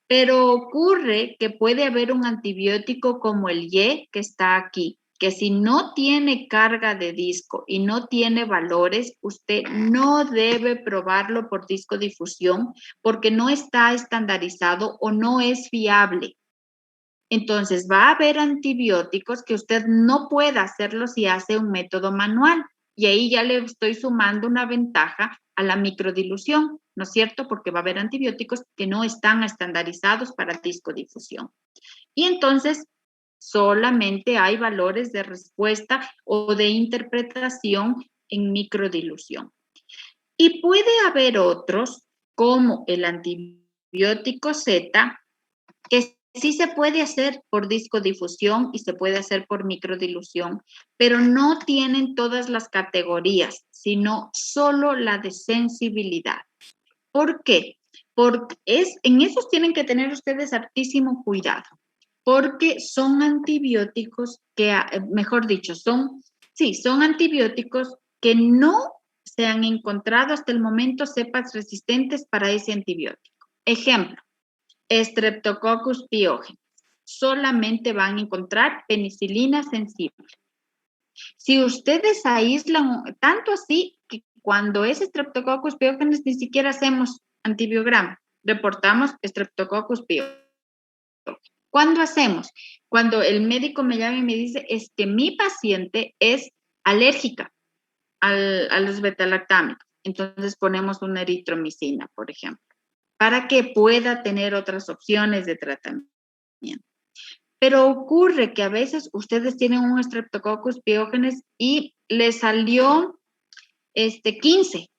Pero ocurre que puede haber un antibiótico como el Y que está aquí, que si no tiene carga de disco y no tiene valores, usted no debe probarlo por discodifusión porque no está estandarizado o no es fiable. Entonces, va a haber antibióticos que usted no pueda hacerlo si hace un método manual. Y ahí ya le estoy sumando una ventaja a la microdilución, ¿no es cierto? Porque va a haber antibióticos que no están estandarizados para discodifusión. Y entonces, solamente hay valores de respuesta o de interpretación en microdilución. Y puede haber otros, como el antibiótico Z, que sí se puede hacer por discodifusión y se puede hacer por microdilución, pero no tienen todas las categorías, sino solo la de sensibilidad. ¿Por qué? Porque en esos tienen que tener ustedes altísimo cuidado, porque son antibióticos que, mejor dicho, son antibióticos que no se han encontrado hasta el momento cepas resistentes para ese antibiótico. Ejemplo, Streptococcus pyogenes. Solamente van a encontrar penicilina sensible. Si ustedes aíslan, tanto así que cuando es Streptococcus pyogenes ni siquiera hacemos antibiograma, reportamos Streptococcus pyogenes. ¿Cuándo hacemos? Cuando el médico me llama y me dice, es que mi paciente es alérgica a los betalactámicos. Entonces ponemos una eritromicina, por ejemplo, para que pueda tener otras opciones de tratamiento. Pero ocurre que a veces ustedes tienen un Streptococcus pyogenes y le salió 15,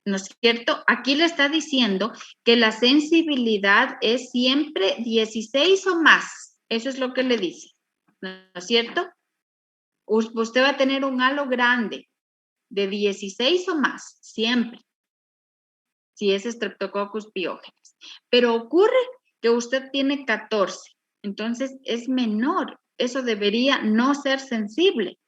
¿no es cierto? Aquí le está diciendo que la sensibilidad es siempre 16 o más. Eso es lo que le dice, ¿no es cierto? Usted va a tener un halo grande de 16 o más, siempre, si es Streptococcus pyogenes. Pero ocurre que usted tiene 14, entonces es menor. Eso debería no ser sensible.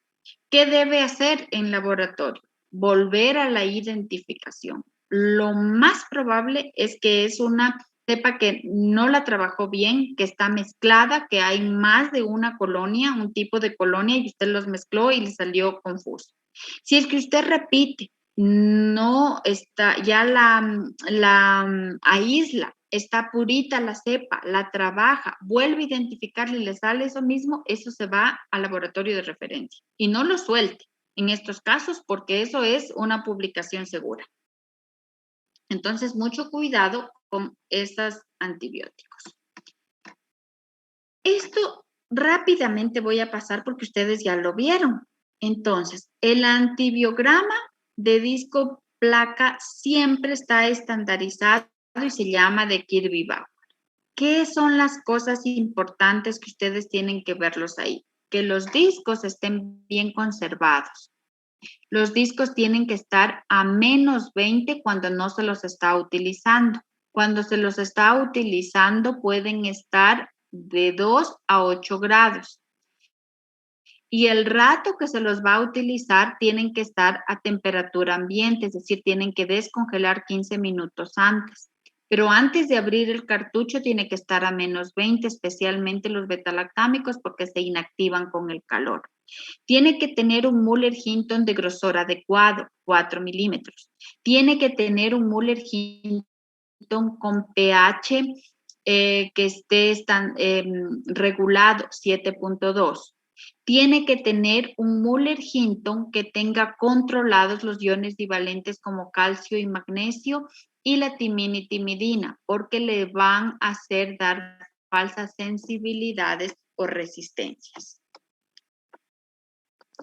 ¿Qué debe hacer en laboratorio? Volver a la identificación. Lo más probable es que es una cepa que no la trabajó bien, que está mezclada, que hay más de una colonia, un tipo de colonia, y usted los mezcló y le salió confuso. Si es que usted repite, no está, ya la aísla, está purita la cepa, la trabaja, vuelve a identificarle y le sale eso mismo, eso se va al laboratorio de referencia. Y no lo suelte en estos casos porque eso es una publicación segura. Entonces, mucho cuidado con esos antibióticos. Esto rápidamente voy a pasar porque ustedes ya lo vieron. Entonces, el antibiograma de disco placa siempre está estandarizado y se llama de Kirby-Bauer. ¿Qué son las cosas importantes que ustedes tienen que verlos ahí? Que los discos estén bien conservados. Los discos tienen que estar a menos 20 cuando no se los está utilizando. Cuando se los está utilizando pueden estar de 2 a 8 grados. Y el rato que se los va a utilizar tienen que estar a temperatura ambiente, es decir, tienen que descongelar 15 minutos antes. Pero antes de abrir el cartucho tiene que estar a menos 20, especialmente los betalactámicos porque se inactivan con el calor. Tiene que tener un Müller-Hinton de grosor adecuado, 4 milímetros. Tiene que tener un Müller-Hinton con pH que esté regulado 7.2. Tiene que tener un Muller-Hinton que tenga controlados los iones divalentes como calcio y magnesio y la timina y timidina, porque le van a hacer dar falsas sensibilidades o resistencias.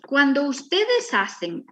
Cuando ustedes hacen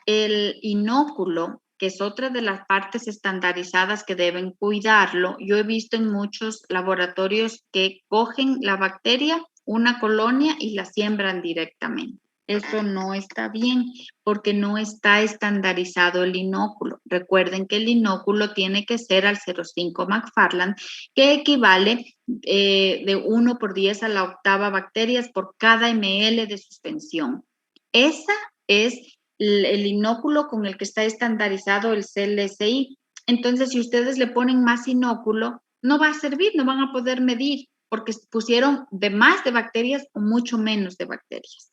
el inóculo, que es otra de las partes estandarizadas que deben cuidarlo, yo he visto en muchos laboratorios que cogen la bacteria, una colonia, y la siembran directamente. Eso no está bien porque no está estandarizado el inóculo. Recuerden que el inóculo tiene que ser al 0,5 McFarland, que equivale de 1/10 a la octava bacterias por cada ml de suspensión. Esa es el inóculo con el que está estandarizado el CLSI. Entonces, si ustedes le ponen más inóculo, no va a servir, no van a poder medir porque pusieron de más de bacterias o mucho menos de bacterias.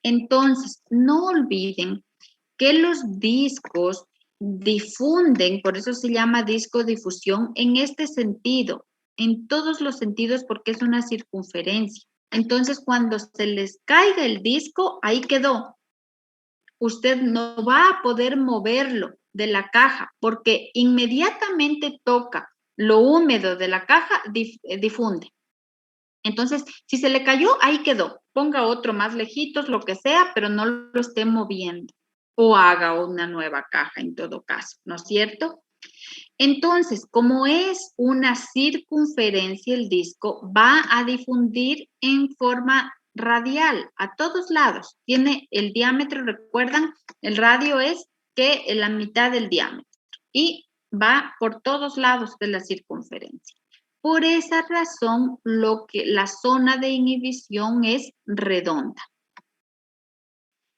Entonces, no olviden que los discos difunden, por eso se llama disco difusión, en este sentido, en todos los sentidos, porque es una circunferencia. Entonces, cuando se les caiga el disco, ahí quedó. Usted no va a poder moverlo de la caja porque inmediatamente toca lo húmedo de la caja, difunde. Entonces, si se le cayó, ahí quedó. Ponga otro más lejitos, lo que sea, pero no lo esté moviendo. O haga una nueva caja en todo caso, ¿no es cierto? Entonces, como es una circunferencia el disco, va a difundir en forma radial a todos lados. Tiene el diámetro, recuerdan, el radio es que la mitad del diámetro y va por todos lados de la circunferencia. Por esa razón, la zona de inhibición es redonda.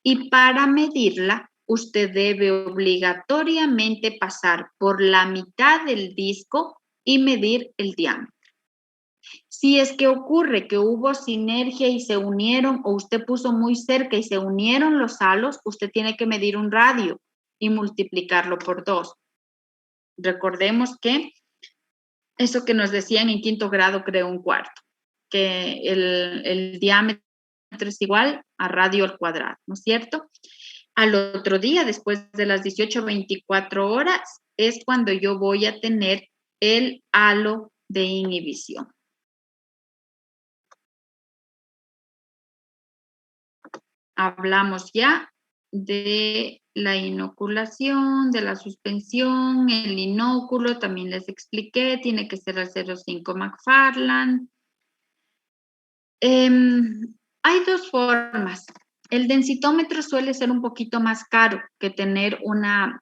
Y para medirla, usted debe obligatoriamente pasar por la mitad del disco y medir el diámetro. Si es que ocurre que hubo sinergia y se unieron, o usted puso muy cerca y se unieron los halos, usted tiene que medir un radio y multiplicarlo por 2. Recordemos que eso que nos decían en quinto grado, creo, un cuarto, que el diámetro es igual a radio al cuadrado, ¿no es cierto? Al otro día, después de las 18 24 horas, es cuando yo voy a tener el halo de inhibición. Hablamos ya de la inoculación, de la suspensión, el inóculo, también les expliqué, tiene que ser al 0,5 McFarland. Hay dos formas. El densitómetro suele ser un poquito más caro que tener una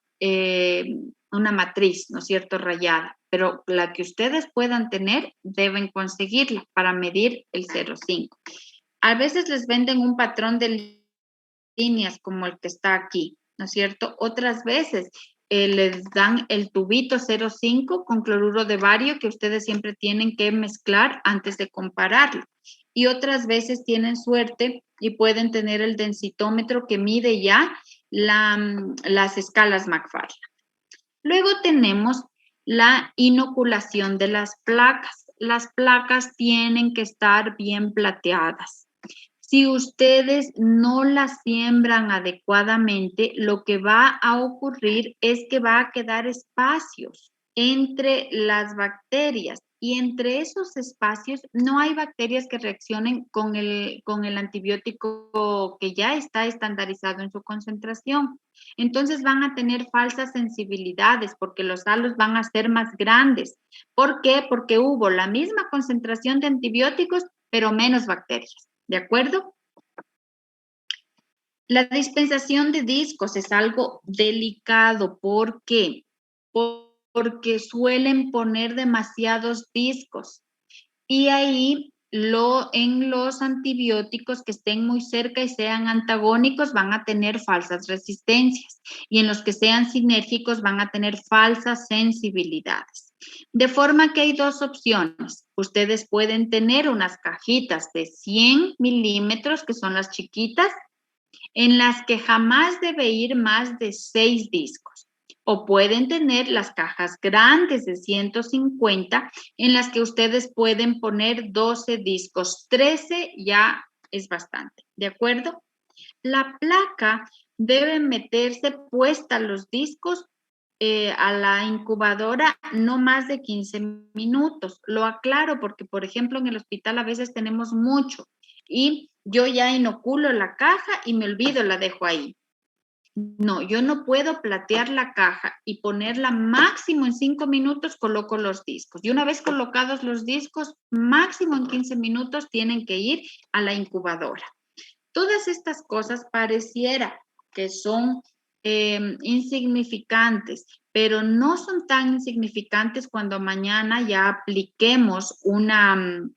matriz, ¿no es cierto?, rayada, pero la que ustedes puedan tener, deben conseguirla para medir el 0,5. A veces les venden un patrón de líneas como el que está aquí, ¿no es cierto? Otras veces les dan el tubito 0,5 con cloruro de bario que ustedes siempre tienen que mezclar antes de compararlo. Y otras veces tienen suerte y pueden tener el densitómetro que mide ya las escalas McFarland. Luego tenemos la inoculación de las placas. Las placas tienen que estar bien plateadas. Si ustedes no las siembran adecuadamente, lo que va a ocurrir es que va a quedar espacios entre las bacterias y entre esos espacios no hay bacterias que reaccionen con el antibiótico que ya está estandarizado en su concentración. Entonces van a tener falsas sensibilidades porque los halos van a ser más grandes. ¿Por qué? Porque hubo la misma concentración de antibióticos, pero menos bacterias. ¿De acuerdo? La dispensación de discos es algo delicado. ¿Por qué? Porque suelen poner demasiados discos y ahí en los antibióticos que estén muy cerca y sean antagónicos van a tener falsas resistencias y en los que sean sinérgicos van a tener falsas sensibilidades. De forma que hay dos opciones. Ustedes pueden tener unas cajitas de 100 milímetros, que son las chiquitas, en las que jamás debe ir más de 6 discos. o pueden tener las cajas grandes de 150 en las que ustedes pueden poner 12 discos. 13 ya es bastante, ¿de acuerdo? La placa debe meterse puesta los discos a la incubadora no más de 15 minutos. Lo aclaro porque, por ejemplo, en el hospital a veces tenemos mucho y yo ya inoculo la caja y me olvido, la dejo ahí. No, yo no puedo platear la caja y ponerla máximo en 5 minutos, coloco los discos. Y una vez colocados los discos, máximo en 15 minutos tienen que ir a la incubadora. Todas estas cosas pareciera que son insignificantes, pero no son tan insignificantes cuando mañana ya apliquemos una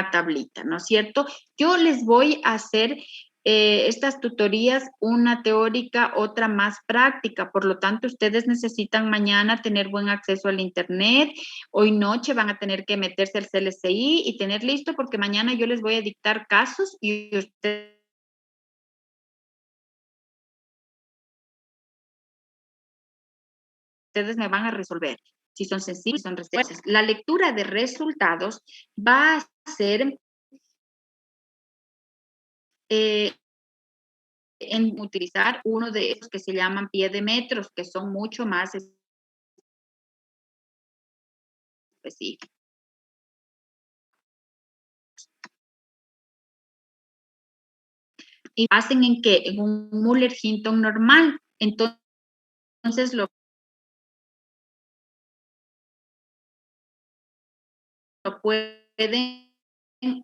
tablita, ¿no es cierto? Yo les voy a hacer estas tutorías, una teórica, otra más práctica. Por lo tanto, ustedes necesitan mañana tener buen acceso al internet. Hoy noche van a tener que meterse al CLCI y tener listo porque mañana yo les voy a dictar casos y ustedes me van a resolver si son sensibles, si son resistentes. La lectura de resultados va a ser en utilizar uno de esos que se llaman pie de metros, que son mucho más específicos. Y hacen en que en un Mueller-Hinton normal, entonces lo pueden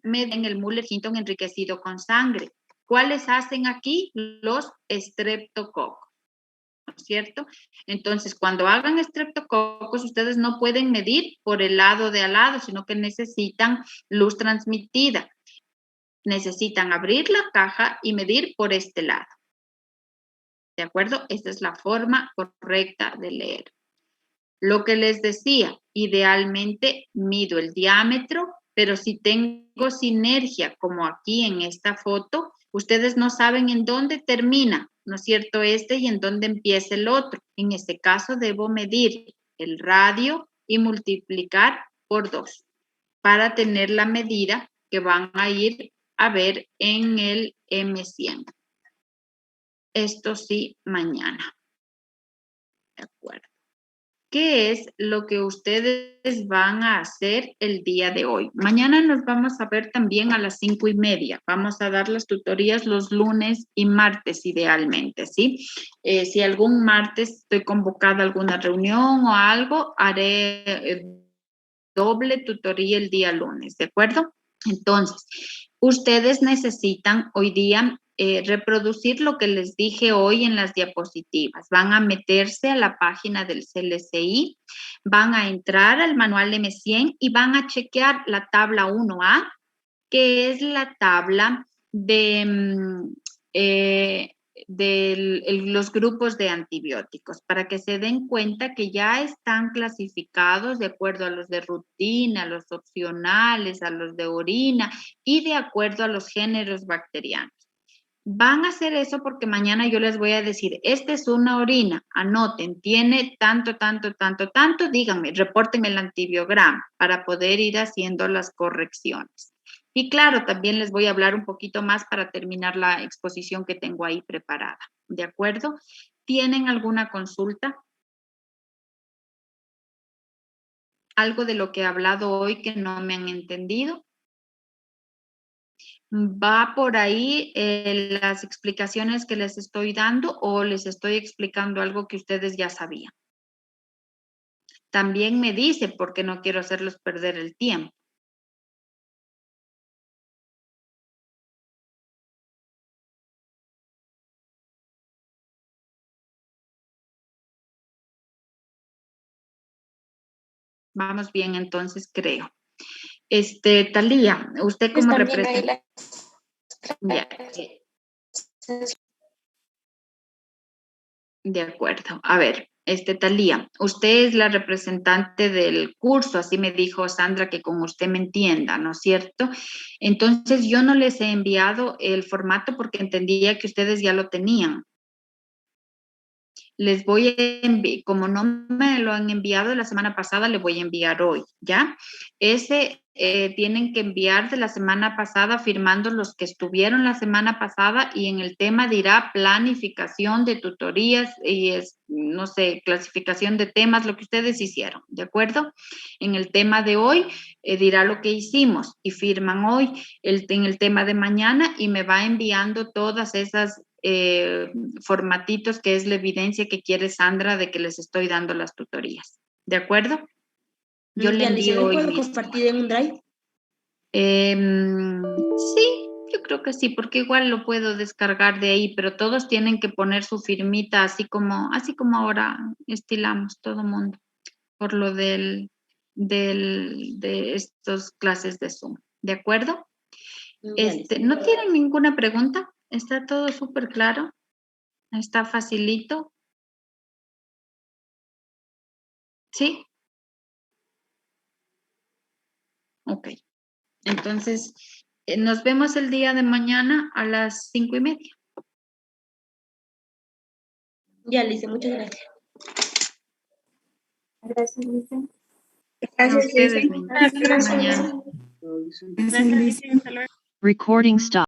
medir en el Mueller-Hinton enriquecido con sangre. ¿Cuáles hacen aquí? Los estreptococos, ¿no es cierto? Entonces, cuando hagan estreptococos, ustedes no pueden medir por el lado de al lado, sino que necesitan luz transmitida. Necesitan abrir la caja y medir por este lado. ¿De acuerdo? Esta es la forma correcta de leer. Lo que les decía, idealmente mido el diámetro, pero si tengo sinergia, como aquí en esta foto, ustedes no saben en dónde termina, ¿no es cierto? Este y en dónde empieza el otro. En este caso debo medir el radio y multiplicar por 2 para tener la medida que van a ir a ver en el M100. Esto sí, mañana. De acuerdo. ¿Qué es lo que ustedes van a hacer el día de hoy? Mañana nos vamos a ver también a las 5:30. Vamos a dar las tutorías los lunes y martes idealmente, ¿sí? Si algún martes estoy convocada a alguna reunión o algo, haré doble tutoría el día lunes, ¿de acuerdo? Entonces, ustedes necesitan hoy día reproducir lo que les dije hoy en las diapositivas. Van a meterse a la página del CLCI, van a entrar al manual M100 y van a chequear la tabla 1A, que es la tabla de los grupos de antibióticos, para que se den cuenta que ya están clasificados de acuerdo a los de rutina, a los opcionales, a los de orina y de acuerdo a los géneros bacterianos. Van a hacer eso porque mañana yo les voy a decir, esta es una orina, anoten, tiene tanto, tanto, tanto, tanto, díganme, repórtenme el antibiograma para poder ir haciendo las correcciones. Y claro, también les voy a hablar un poquito más para terminar la exposición que tengo ahí preparada. ¿De acuerdo? ¿Tienen alguna consulta? ¿Algo de lo que he hablado hoy que no me han entendido? ¿Va por ahí las explicaciones que les estoy dando o les estoy explicando algo que ustedes ya sabían? También me dice porque no quiero hacerlos perder el tiempo. Vamos bien, entonces creo. Talía, usted como representante. Ya, de acuerdo. A ver, Talía, usted es la representante del curso, así me dijo Sandra, que con usted me entienda, ¿no es cierto? Entonces, yo no les he enviado el formato porque entendía que ustedes ya lo tenían. les voy a enviar, como no me lo han enviado la semana pasada, le voy a enviar hoy, ¿ya? Ese tienen que enviar de la semana pasada firmando los que estuvieron la semana pasada y en el tema dirá planificación de tutorías y no sé, clasificación de temas, lo que ustedes hicieron, ¿de acuerdo? En el tema de hoy dirá lo que hicimos y firman hoy en el tema de mañana y me va enviando todas esas formatitos que es la evidencia que quiere Sandra de que les estoy dando las tutorías. ¿De acuerdo? Yo le envío hoy ¿Puedo mismo. compartir en un drive? Sí, yo creo que sí, porque igual lo puedo descargar de ahí, pero todos tienen que poner su firmita, así como ahora estilamos todo mundo, por lo de estas clases de Zoom. ¿De acuerdo? ¿No tienen ninguna pregunta? ¿Está todo súper claro? ¿Está facilito? ¿Sí? Ok. Entonces, nos vemos el día de mañana a las 5:30. Ya, Lice, muchas gracias. Gracias, Lice. A Gracias, ustedes, Lice. niños. Gracias, Mañana. Lice. Gracias, Lice. Recording stop.